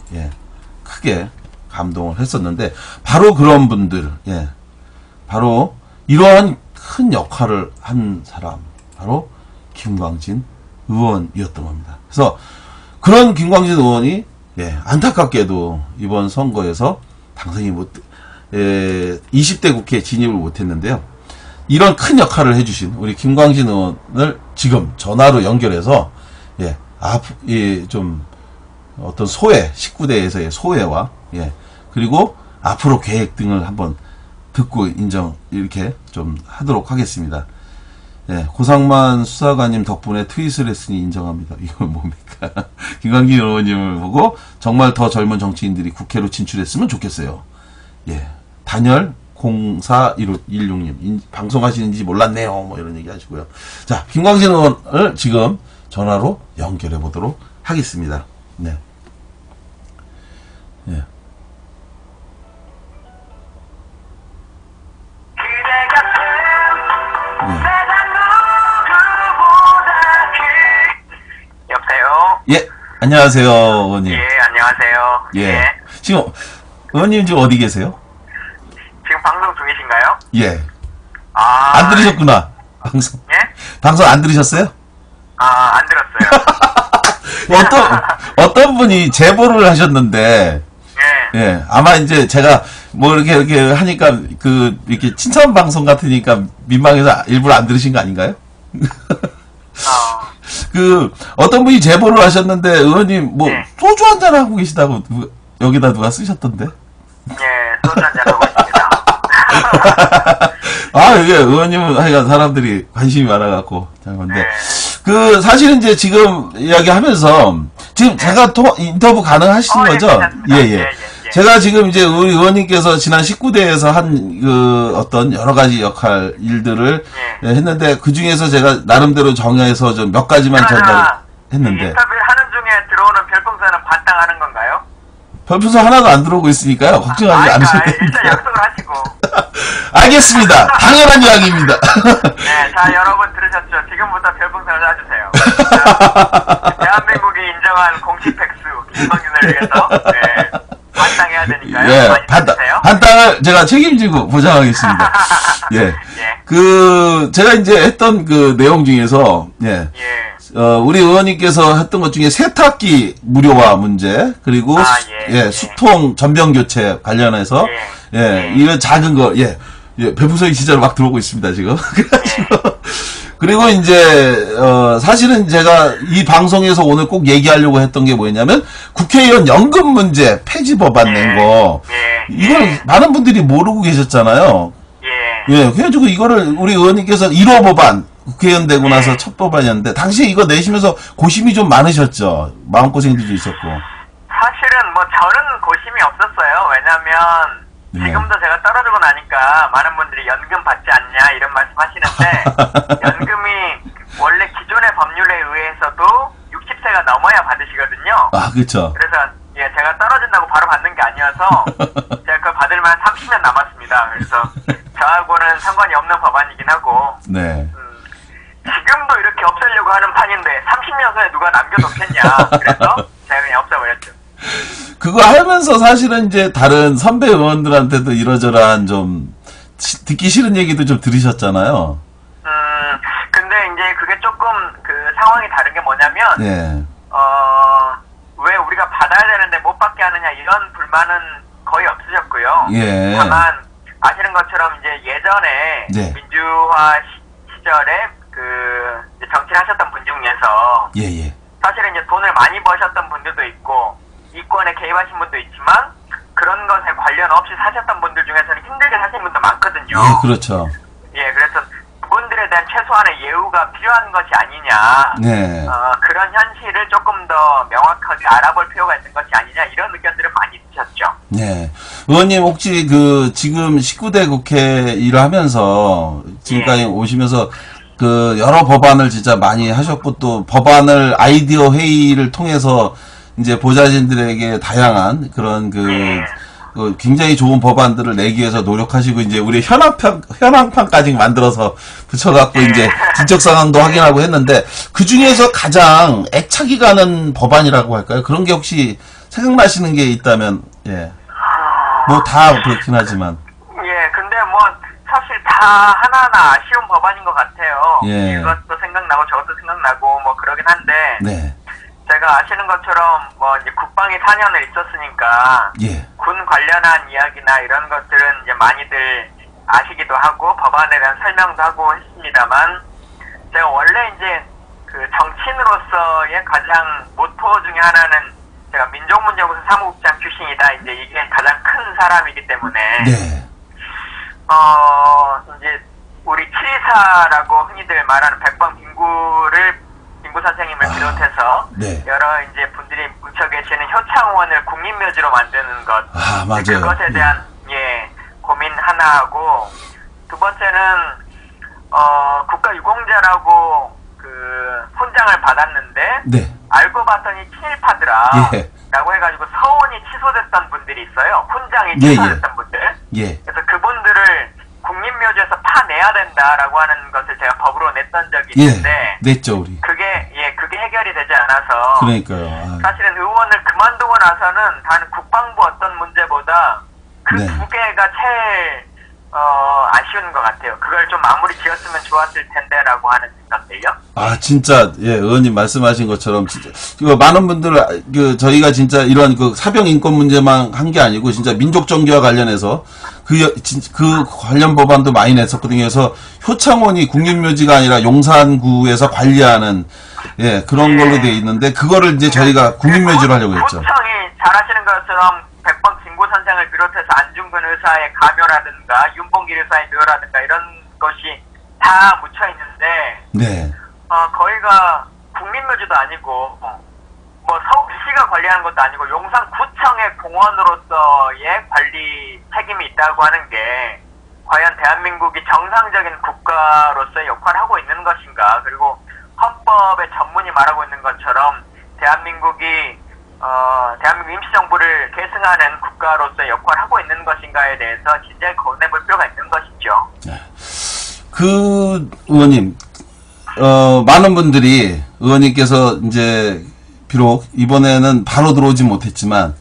크게 감동을 했었는데 바로 그런 분들 바로 이러한 큰 역할을 한 사람 바로 김광진 의원이었던 겁니다. 그래서 그런 김광진 의원이 안타깝게도 이번 선거에서 당선이 20대 국회에 진입을 못했는데요. 이런 큰 역할을 해주신 우리 김광진 의원을 지금 전화로 연결해서 좀 어떤 소회, 19대에서의 소회와 그리고 앞으로 계획 등을 한번 듣고 인정 이렇게 좀 하도록 하겠습니다. 예, 고상만 수사관님 덕분에 트윗을 했으니 인정합니다. 이건 뭡니까? 김광진 의원님을 보고 정말 더 젊은 정치인들이 국회로 진출했으면 좋겠어요. 예, 단열 0416님 방송하시는지 몰랐네요. 뭐 이런 얘기 하시고요. 자, 김광진 의원을 지금 전화로 연결해 보도록 하겠습니다. 네. 예. 여보세요? 예, 안녕하세요, 의원님. 예, 안녕하세요. 예. 지금, 의원님 지금 어디 계세요? 지금 방송 중이신가요? 예. 아. 안 들으셨구나. 방송. 예? 방송 안 들으셨어요? 아, 안 들었어요. 어떤 분이 제보를 하셨는데, 예. 예, 아마 이제 제가 뭐 이렇게 하니까 이렇게 칭찬 방송 같으니까 민망해서 일부러 안 들으신 거 아닌가요? 어떤 분이 제보를 하셨는데, 의원님 뭐 네. 소주 한잔 하고 계시다고 여기다 누가 쓰셨던데? 예, 소주 한잔 하고 있습니다. 아, 이게 의원님은 하여간 사람들이 관심이 많아갖고. 근데, 네. 사실은 이제 지금 이야기하면서, 지금 제가 인터뷰 가능하신 거죠? 괜찮습니다. 예. 제가 지금 이제 우리 의원님께서 지난 19대에서 한 어떤 여러 가지 역할, 일들을 했는데, 그 중에서 제가 나름대로 정해서 좀 몇 가지만 전달을 했는데. 인터뷰 하는 중에 들어오는 별풍선은 반땅하는 건가요? 별풍선 하나도 안 들어오고 있으니까요. 걱정하지 않으셔도 됩니다. 일단 약속을 하시고. 알겠습니다. 당연한 이야기입니다. 네, 자, 여러분 들으셨죠? 지금부터 별풍선을 쏴주세요. 대한민국이 인정한 공식 팩스, 김광진을 위해서, 네, 반땅해야 되니까요. 예, 많이 써주세요. 반땅을 제가 책임지고 보장하겠습니다. 예. 예. 제가 이제 했던 내용 중에서, 예. 우리 의원님께서 했던 것 중에 세탁기 무료화 문제, 그리고, 수통 전병 교체 관련해서, 이런 작은 거, 별풍선이 진짜로 막 들어오고 있습니다, 지금. 그리고 이제, 사실은 제가 이 방송에서 오늘 꼭 얘기하려고 했던 게 뭐였냐면, 국회의원 연금 문제 폐지 법안 낸 거, 이걸 많은 분들이 모르고 계셨잖아요. 그래가지고 이거를 우리 의원님께서 1호 법안, 국회의원 되고 나서 첫 법안이었는데, 당시에 이거 내시면서 고심이 좀 많으셨죠? 마음고생들도 있었고. 사실은 뭐 저는 고심이 없었어요. 왜냐면, 지금도 제가 떨어지고 나니까 많은 분들이 연금 받지 않냐 이런 말씀 하시는데 연금이 원래 기존의 법률에 의해서도 60세가 넘어야 받으시거든요. 아, 그렇죠. 그래서 제가 떨어진다고 바로 받는 게 아니어서 제가 그걸 받을 만 30년 남았습니다. 그래서 저하고는 상관이 없는 법안이긴 하고 지금도 이렇게 없애려고 하는 판인데 30년 전에 누가 남겨놓겠냐. 그래서 제가 그냥 없애버렸죠. 그거 하면서 사실은 이제 다른 선배 의원들한테도 이러저러한 좀 듣기 싫은 얘기도 좀 들으셨잖아요. 근데 이제 그게 조금 상황이 다른 게 뭐냐면, 왜 우리가 받아야 되는데 못 받게 하느냐 이런 불만은 거의 없으셨고요. 다만 아시는 것처럼 이제 예전에 민주화 시절에 이제 정치를 하셨던 분 중에서 사실은 이제 돈을 많이 버셨던 분들도 있고 이권에 개입하신 분도 있지만 그런 것에 관련 없이 사셨던 분들 중에서는 힘들게 사시는 분도 많거든요. 그렇죠. 그래서 그분들에 대한 최소한의 예우가 필요한 것이 아니냐. 그런 현실을 조금 더 명확하게 알아볼 필요가 있는 것이 아니냐 이런 의견들을 많이 드셨죠. 의원님 혹시 지금 19대 국회 일을 하면서 지금까지 오시면서 여러 법안을 진짜 많이 하셨고 또 법안을 아이디어 회의를 통해서 이제 보좌진들에게 다양한 그런 굉장히 좋은 법안들을 내기 위해서 노력하시고 이제 우리 현황판까지 만들어서 붙여갖고 이제 진척 상황도 확인하고 했는데 그 중에서 가장 애착이 가는 법안이라고 할까요? 그런 게 혹시 생각나시는 게 있다면 뭐 다 그렇긴 하지만 근데 뭐 사실 다 하나하나 아쉬운 법안인 것 같아요. 이것도 생각나고 저것도 생각나고 뭐 그러긴 한데 제가 아시는 것처럼 뭐 이제 국방에 4년을 있었으니까 군 관련한 이야기나 이런 것들은 이제 많이들 아시기도 하고 법안에 대한 설명도 하고 했습니다만 제가 원래 이제 정치인으로서의 가장 모토 중에 하나는 제가 민족문제연구소 사무국장 출신이다. 이제 이게 가장 큰 사람이기 때문에 네. 이제 우리 724라고 흔히들 말하는 백범 김구 선생님을 비롯해서 네. 여러 이제 분들이 묻혀 계시는 효창원을 국립묘지로 만드는 것, 맞아요. 그것에 대한 고민 하나하고, 두 번째는 국가유공자라고 그 훈장을 받았는데 네. 알고 봤더니 친일파더라 라고 해가지고 서원이 취소됐던 분들이 있어요. 훈장이 취소됐던 분들. 그래서 그분들을 국립묘지에서 파내야 된다라고 하는 것을 제가 법으로 냈던 적이 있는데 냈죠 우리. 그게 해결이 되지 않아서 그러니까요. 사실은 의원을 그만두고 나서는 다른 국방부 어떤 문제보다 그 두 개가 제일 아쉬운 것 같아요. 그걸 좀 마무리 지었으면 좋았을 텐데라고 하는 생각들요. 진짜 의원님 말씀하신 것처럼 진짜 많은 분들 저희가 진짜 이런 그 사병 인권 문제만 한 게 아니고 진짜 민족 정기와 관련해서 그 관련 법안도 많이 냈었거든요. 그래서 효창원이 국립묘지가 아니라 용산구에서 관리하는 그런 걸로 돼 있는데 그거를 이제 저희가 국립묘지로 하려고 했죠. 구청이 잘하시는 것처럼 백범 김구 선생을 비롯해서 안중근 의사의 가묘라든가 윤봉길 의사의 묘라든가 이런 것이 다 묻혀 있는데 거기가 국립묘지도 아니고 뭐 서울시가 관리하는 것도 아니고 용산구청의 공원으로서의 관리 책임이 있다고 하는 게 과연 대한민국이 정상적인 국가로서의 역할을 하고 있는 것인가, 그리고 헌법의 전문이 말하고 있는 것처럼 대한민국 임시정부를 계승하는 국가로서의 역할을 하고 있는 것인가에 대해서 진지하게 고민해볼 필요가 있는 것이죠. 의원님, 많은 분들이 의원님께서 이제 비록 이번에는 바로 들어오지 못했지만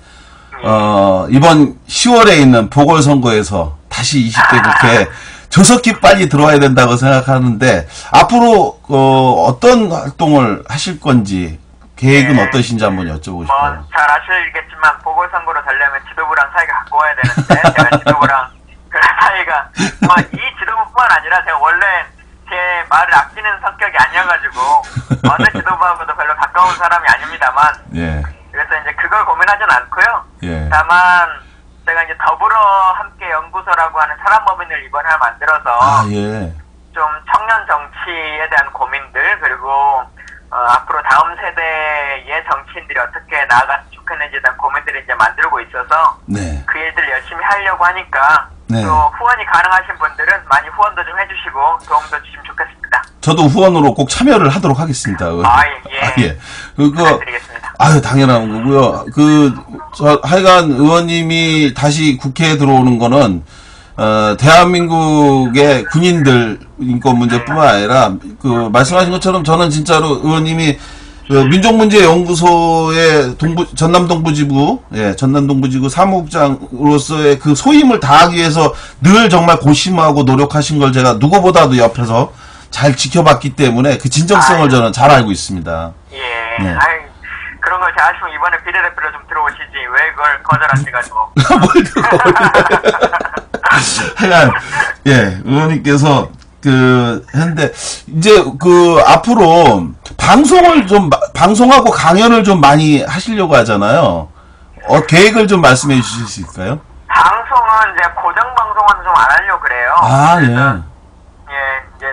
이번 10월에 있는 보궐선거에서 다시 20대 국회에 조속히 빨리 들어와야 된다고 생각하는데 앞으로 어떤 활동을 하실 건지 계획은 어떠신지 한번 여쭤보고 싶어요. 잘 아시겠지만 보궐선거로 되려면 지도부랑 사이가 가까워야 되는데 제가 지도부랑 그런 사이가 이 지도부뿐만 아니라 제가 원래 제 말을 아끼는 성격이 아니어가지고 어느 지도부하고도 별로 가까운 사람이 아닙니다만 그래서 이제 그걸 고민하진 않고요. 다만 제가 이제 더불어 함께 연구소라고 하는 사람법인을 이번에 만들어서 좀 청년 정치에 대한 고민들, 그리고 앞으로 다음 세대의 정치인들이 어떻게 나아갔으면 좋겠는지에 대한 고민들을 이제 만들고 있어서 그 일들 열심히 하려고 하니까 또 후원이 가능하신 분들은 많이 후원도 좀 해주시고 도움도 주시면 좋겠습니다. 저도 후원으로 꼭 참여를 하도록 하겠습니다. 부탁드리겠습니다. 당연한 거고요. 하여간 의원님이 다시 국회에 들어오는 거는 대한민국의 군인들 인권 문제뿐만 아니라 말씀하신 것처럼 저는 진짜로 의원님이 민족문제연구소의 전남동부지구 사무국장으로서의 그 소임을 다하기 위해서 늘 정말 고심하고 노력하신 걸 제가 누구보다도 옆에서 잘 지켜봤기 때문에 그 진정성을 저는 잘 알고 있습니다. 그런 걸 잘 아시면 이번에 비례대표로 좀 들어오시지 왜 그걸 거절하셔가지고. 하여간 의원님께서 했는데 이제 앞으로 방송하고 강연을 좀 많이 하시려고 하잖아요. 계획을 좀 말씀해 주실 수 있을까요? 방송은 이제 고정 방송은 좀 안 하려고 그래요. 이제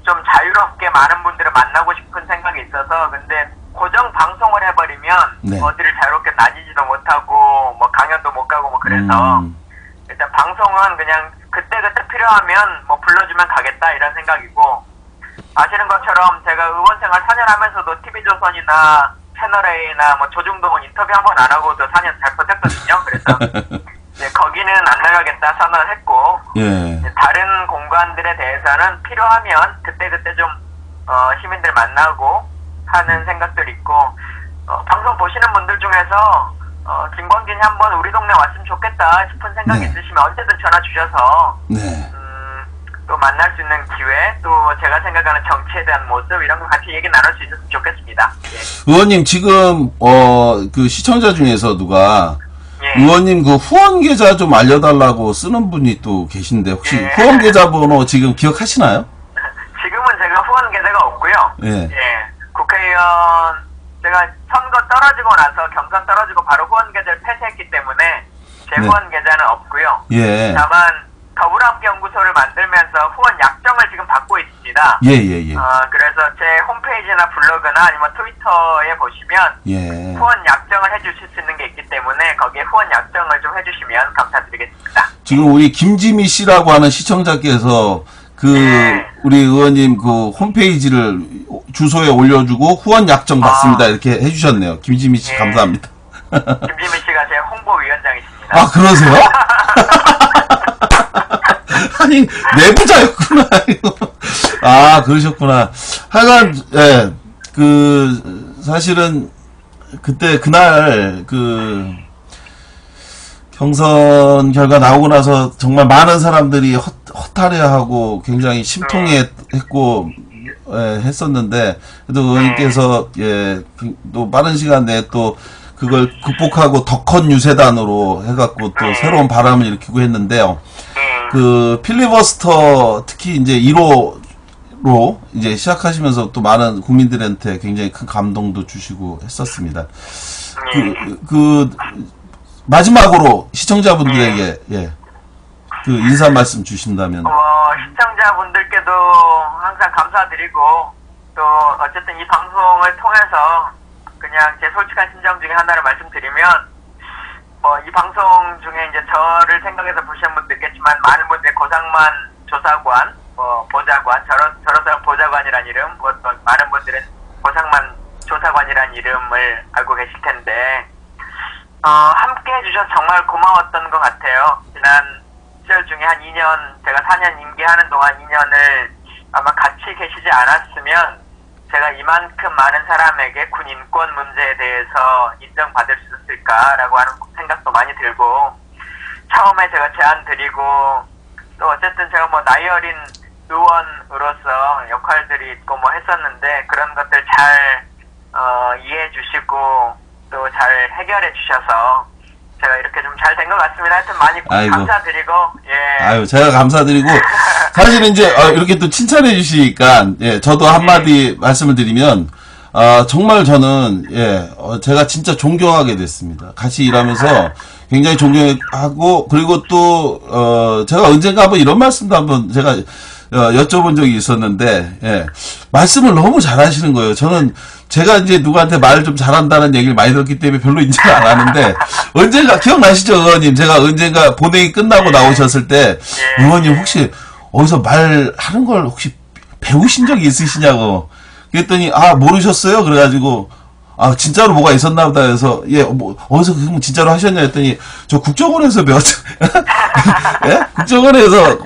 좀 자유롭게 많은 분들을 만나고 싶은 생각이 있어서, 근데 고정 방송을 해버리면 어디를 자유롭게 다니지도 못하고 뭐 강연도 못 가고 뭐 그래서 일단 방송은 그냥 그때그때 필요하면 뭐 불러주면 가겠다 이런 생각이고, 아시는 것처럼 제가 의원 생활 4년 하면서도 TV조선이나 채널A나 뭐 조중동은 인터뷰 한 번 안 하고도 4년 잘 버텼거든요. 그래서 이제 거기는 안 나가겠다 선언을 했고, 다른 공간들에 대해서는 필요하면 그때그때 좀 시민들 만나고 하는 생각들이 있고, 방송 보시는 분들 중에서 김광진이 한번 우리 동네 왔으면 좋겠다 싶은 생각이 있으시면 언제든 전화 주셔서 또 만날 수 있는 기회, 또 제가 생각하는 정치에 대한 모습 이런 거 같이 얘기 나눌 수 있었으면 좋겠습니다. 의원님 지금 그 시청자 중에서 누가 의원님 그 후원 계좌 좀 알려달라고 쓰는 분이 또 계신데 혹시 후원 계좌 번호 지금 기억하시나요? 지금은 제가 후원 계좌가 없고요. 국회의원 제가 선거 떨어지고 나서 경선 떨어지고 바로 후원 계좌를 폐쇄했기 때문에 제 제 후원 계좌는 없고요. 예. 다만 더불어함께 연구소를 만들면서 후원 약정을 지금 받고 있습니다. 예예예. 그래서 제 홈페이지나 블로그나 아니면 트위터에 보시면 후원 약정을 해주실 수 있는 게 있기 때문에 거기에 후원 약정을 좀 해주시면 감사드리겠습니다. 지금 우리 김지미 씨라고 하는 시청자께서 우리 의원님 그 홈페이지를 주소에 올려주고 후원 약정 받습니다 이렇게 해주셨네요. 김지미 씨 감사합니다. 김지미 씨가 제 홍보위원장이십니다. 아 그러세요? 아니 내부자였구나. 아 그러셨구나. 하여간 사실은 그때 그날 경선 결과 나오고 나서 정말 많은 사람들이 허탈해하고 굉장히 심통했고 했었는데 그래도 의원님께서 또 빠른 시간 내에 또 그걸 극복하고 덕헌 유세단으로 해갖고 또 새로운 바람을 일으키고 했는데요. 그 필리버스터 특히 이제 1호로 이제 시작하시면서 또 많은 국민들한테 굉장히 큰 감동도 주시고 했었습니다. 마지막으로 시청자분들에게 그 인사 말씀 주신다면. 시청자분들께도 항상 감사드리고 또 어쨌든 이 방송을 통해서 그냥 제 솔직한 심정 중에 하나를 말씀드리면 이 방송 중에 이제 저를 생각해서 보시는 분도 있겠지만 많은 분들이 고상만 조사관, 보좌관, 저로서 보좌관이란 이름, 또 많은 분들은 고상만 조사관이란 이름을 알고 계실 텐데 함께 해주셔서 정말 고마웠던 것 같아요. 지난 시절 중에 한 2년, 제가 4년 임기하는 동안 2년을 아마 같이 계시지 않았으면 제가 이만큼 많은 사람에게 군 인권 문제에 대해서 인정받을 수 있었을까라고 하는 생각도 많이 들고, 처음에 제가 제안 드리고, 또 어쨌든 제가 나이 어린 의원으로서 역할들이 있고 했었는데, 그런 것들 잘 이해해 주시고 또 잘 해결해 주셔서 제가 이렇게 좀 잘 된 것 같습니다. 하여튼 많이 감사드리고, 아유, 제가 감사드리고, 사실은 이제, 이렇게 또 칭찬해 주시니까, 저도 한마디 말씀을 드리면, 정말 저는, 제가 진짜 존경하게 됐습니다. 같이 일하면서 굉장히 존경하고, 그리고 또, 제가 언젠가 한번 이런 말씀도 한번 제가, 여쭤본 적이 있었는데, 말씀을 너무 잘하시는 거예요. 저는 제가 이제 누구한테 말을 좀 잘한다는 얘기를 많이 들었기 때문에 별로 인지를 안 하는데, 언젠가, 기억나시죠, 의원님? 제가 언젠가 본회의 끝나고 나오셨을 때, 의원님 혹시 어디서 말하는 걸 혹시 배우신 적이 있으시냐고. 그랬더니, 모르셨어요? 그래가지고, 진짜로 뭐가 있었나 보다 해서, 어디서 그럼 진짜로 하셨냐 했더니, 저 국정원에서 배웠죠. 국정원에서,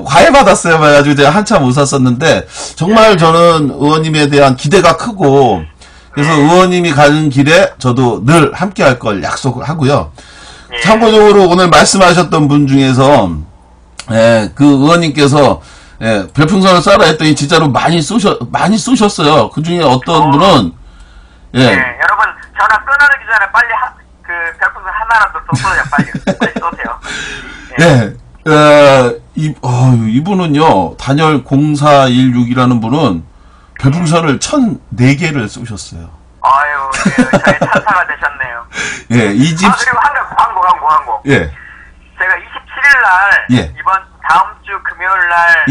과외 받았어요. 그래가지고 제가 한참 웃었었는데, 정말 저는 의원님에 대한 기대가 크고, 그래서 의원님이 가는 길에 저도 늘 함께 할 걸 약속을 하고요. 참고적으로 오늘 말씀하셨던 분 중에서, 그 의원님께서, 별풍선을 쏴라 했더니 진짜로 많이 쏘셨어요. 그 중에 어떤 분은, 여러분, 전화 끊어지기 전에 빨리 별풍선 하나라도 더 쏘세요, 빨리 쏘세요. 이분은요, 단열 0416이라는 분은 별풍선을 1004개를 쏘셨어요. 아유, 저희 찬사가 되셨네요. 이 집. 그리고 광고. 제가 27일날, 이번 다음 주 금요일날,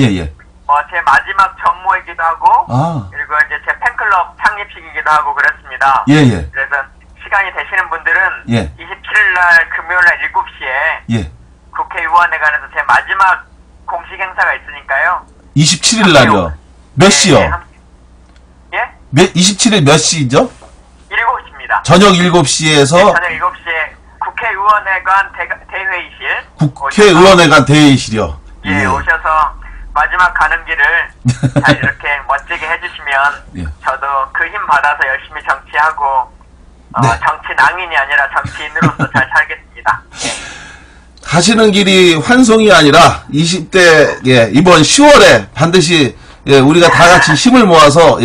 제 마지막 정모이기도 하고, 그리고 이제 제 팬클럽 창립식이기도 하고 그랬습니다. 그래서 시간이 되시는 분들은 27일날 금요일날 7시에 국회의원회관에서 제 마지막 공식 행사가 있으니까요. 27일날요? 몇 시요? 27일 몇 시죠? 7시입니다. 저녁 7시에서? 저녁 7시에 국회의원회관 대회의실. 국회의원회관 대회의실이요? 오셔서 마지막 가는 길을 잘 이렇게 멋지게 해주시면 저도 그 힘 받아서 열심히 정치하고 정치 낭인이 아니라 정치인으로서 잘 살겠습니다. 가시는 길이 환송이 아니라 20대 이번 10월에 반드시 우리가 다 같이 힘을 모아서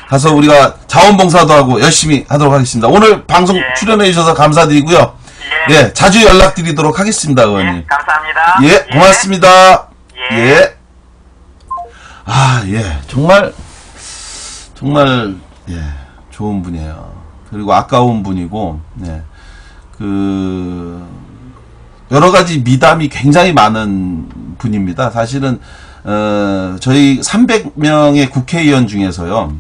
가서 우리가 자원봉사도 하고 열심히 하도록 하겠습니다. 오늘 방송 출연해 주셔서 감사드리고요. 자주 연락드리도록 하겠습니다, 의원님. 감사합니다. 고맙습니다. 정말 좋은 분이에요. 그리고 아까운 분이고, 여러 가지 미담이 굉장히 많은 분입니다. 사실은 저희 300명의 국회의원 중에서요,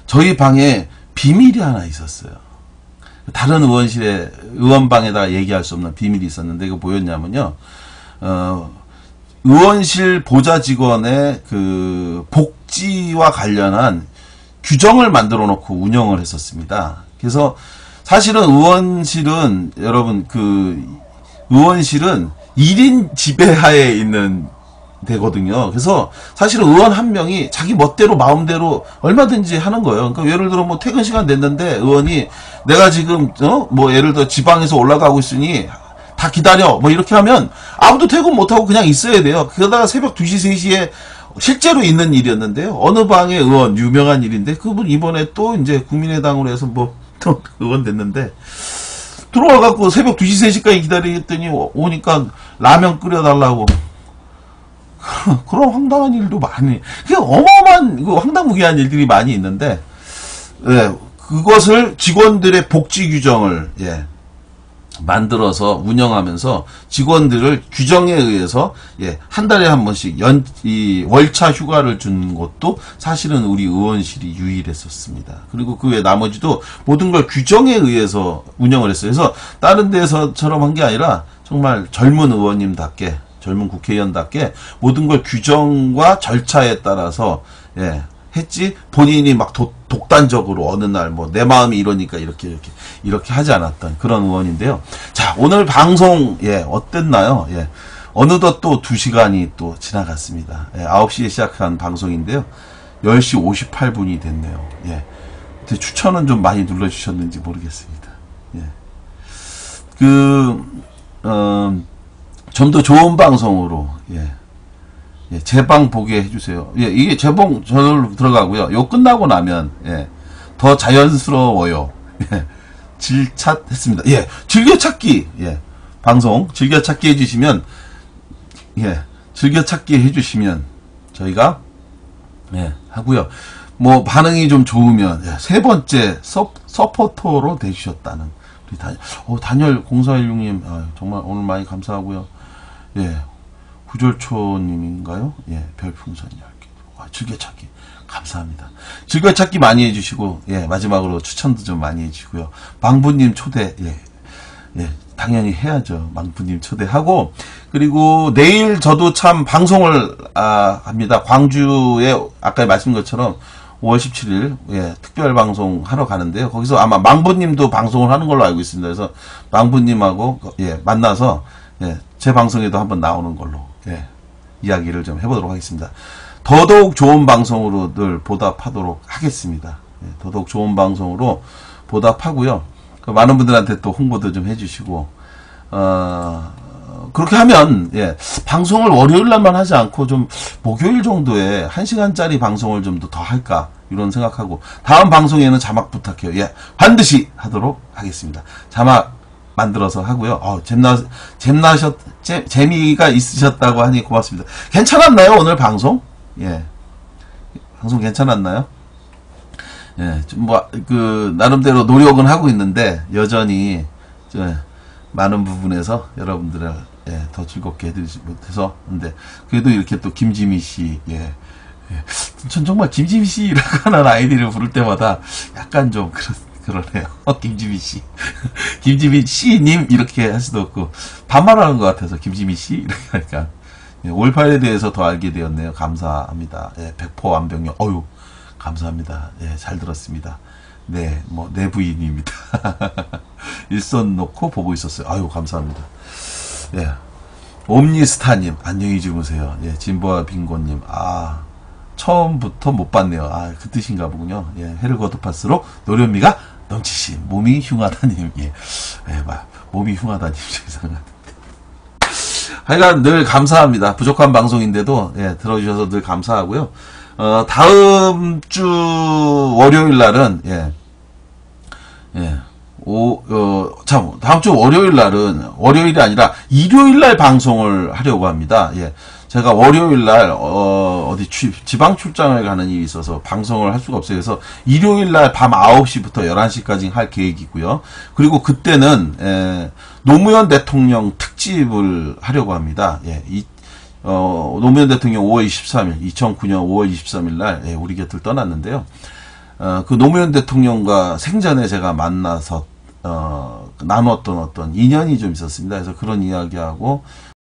저희 방에 비밀이 하나 있었어요. 다른 의원방에다가 얘기할 수 없는 비밀이 있었는데, 이거 뭐였냐면요, 의원실 보좌 직원의 복지와 관련한 규정을 만들어 놓고 운영을 했었습니다. 그래서 사실은 의원실은, 여러분, 의원실은 1인 지배하에 있는 되거든요. 그래서 사실은 의원 한 명이 자기 멋대로 마음대로 얼마든지 하는 거예요. 그러니까 예를 들어 뭐 퇴근 시간 됐는데 의원이 내가 지금 뭐 예를 들어 지방에서 올라가고 있으니 다 기다려 뭐 이렇게 하면 아무도 퇴근 못하고 그냥 있어야 돼요. 그러다가 새벽 2시 3시에 실제로 있는 일이었는데요. 어느 방의 의원, 유명한 일인데 그분 이번에 또 이제 국민의당으로 해서 뭐 또 의원 됐는데 들어와갖고 새벽 2시 3시까지 기다리겠더니 오니까 라면 끓여달라고. 그런 황당한 일도 많이, 그냥 어마어마한, 황당무계한 일들이 많이 있는데, 예, 그것을 직원들의 복지 규정을, 예, 만들어서 운영하면서 직원들을 규정에 의해서, 예, 한 달에 한 번씩 월차 휴가를 준 것도 사실은 우리 의원실이 유일했었습니다. 그리고 그 외 나머지도 모든 걸 규정에 의해서 운영을 했어요. 그래서 다른 데서처럼 한 게 아니라 정말 젊은 의원님답게, 젊은 국회의원답게 모든 걸 규정과 절차에 따라서 예, 했지 본인이 막 독단적으로 어느 날 뭐 내 마음이 이러니까 이렇게 하지 않았던 그런 의원인데요. 자, 오늘 방송 예, 어땠나요? 예. 어느덧 또 2시간이 또 지나갔습니다. 예, 9시에 시작한 방송인데요. 10시 58분이 됐네요. 예. 근데 추천은 좀 많이 눌러주셨는지 모르겠습니다. 예. 좀 더 좋은 방송으로, 예. 예, 제 방 보게 해주세요. 예, 이게 제 방 저절로 들어가고요. 요 끝나고 나면, 예, 더 자연스러워요. 예, 질차 했습니다. 예, 즐겨찾기, 예, 방송, 즐겨찾기 해주시면, 예, 즐겨찾기 해주시면, 저희가, 예, 하고요. 뭐, 반응이 좀 좋으면, 예, 3번째 서포터로 되주셨다는, 우리 단열 0416님, 정말 오늘 많이 감사하고요. 예, 구절초님인가요? 예, 별풍선 10개. 즐겨찾기. 감사합니다. 즐겨찾기 많이 해주시고, 예, 마지막으로 추천도 좀 많이 해주시고요. 망부님 초대, 예, 당연히 해야죠. 망부님 초대하고, 그리고 내일 저도 참 방송을, 합니다. 광주에, 아까 말씀드린 것처럼, 5월 17일, 예, 특별 방송 하러 가는데요. 거기서 아마 망부님도 방송을 하는 걸로 알고 있습니다. 그래서 망부님하고, 예, 만나서, 예, 제 방송에도 한번 나오는 걸로, 예, 이야기를 좀 해보도록 하겠습니다. 더더욱 좋은 방송으로 늘 보답하도록 하겠습니다. 예, 더더욱 좋은 방송으로 보답하고요. 많은 분들한테 또 홍보도 좀 해주시고, 그렇게 하면, 예, 방송을 월요일 날만 하지 않고 좀 목요일 정도에 1시간짜리 방송을 좀 더 할까, 이런 생각하고, 다음 방송에는 자막 부탁해요. 예, 반드시 하도록 하겠습니다. 자막 만들어서 하고요. 재미가 있으셨다고 하니 고맙습니다. 괜찮았나요, 오늘 방송? 예. 방송 괜찮았나요? 예, 좀 나름대로 노력은 하고 있는데, 여전히, 많은 부분에서 여러분들을, 예, 더 즐겁게 해드리지 못해서, 근데, 그래도 이렇게 또 김지미 씨, 예. 전 정말 김지미 씨라고 하는 아이디를 부를 때마다 약간 좀 그러네요. 김지미 씨. 김지미 씨님, 이렇게 할 수도 없고, 반말하는 것 같아서, 김지미 씨? 이렇게 하니까. 예, 5.18에 대해서 더 알게 되었네요. 감사합니다. 예, 백포 완병력. 어유 감사합니다. 예, 잘 들었습니다. 네, 뭐, 내 부인입니다. 일선 놓고 보고 있었어요. 아유, 감사합니다. 예. 옴니스타님, 안녕히 주무세요. 예, 진보와 빙고님, 처음부터 못 봤네요. 그 뜻인가 보군요. 예, 해를 거듭할수록 노련미가 넘치신 몸이 흉하다님. 예, 몸이 흉하다님. 죄송합니다. 하여간 늘 감사합니다. 부족한 방송인데도, 예, 들어주셔서 늘 감사하고요. 다음 주 월요일 날은, 다음 주 월요일 날은, 월요일이 아니라 일요일 날 방송을 하려고 합니다. 예. 제가 월요일 날, 어디 지방 출장을 가는 일이 있어서 방송을 할 수가 없어요. 그래서 일요일 날 밤 9시부터 11시까지 할 계획이고요. 그리고 그때는, 노무현 대통령 특집을 하려고 합니다. 예, 노무현 대통령 5월 23일, 2009년 5월 23일 날, 예, 우리 곁을 떠났는데요. 그 노무현 대통령과 생전에 제가 만나서, 나눴던 어떤 인연이 좀 있었습니다. 그래서 그런 이야기하고,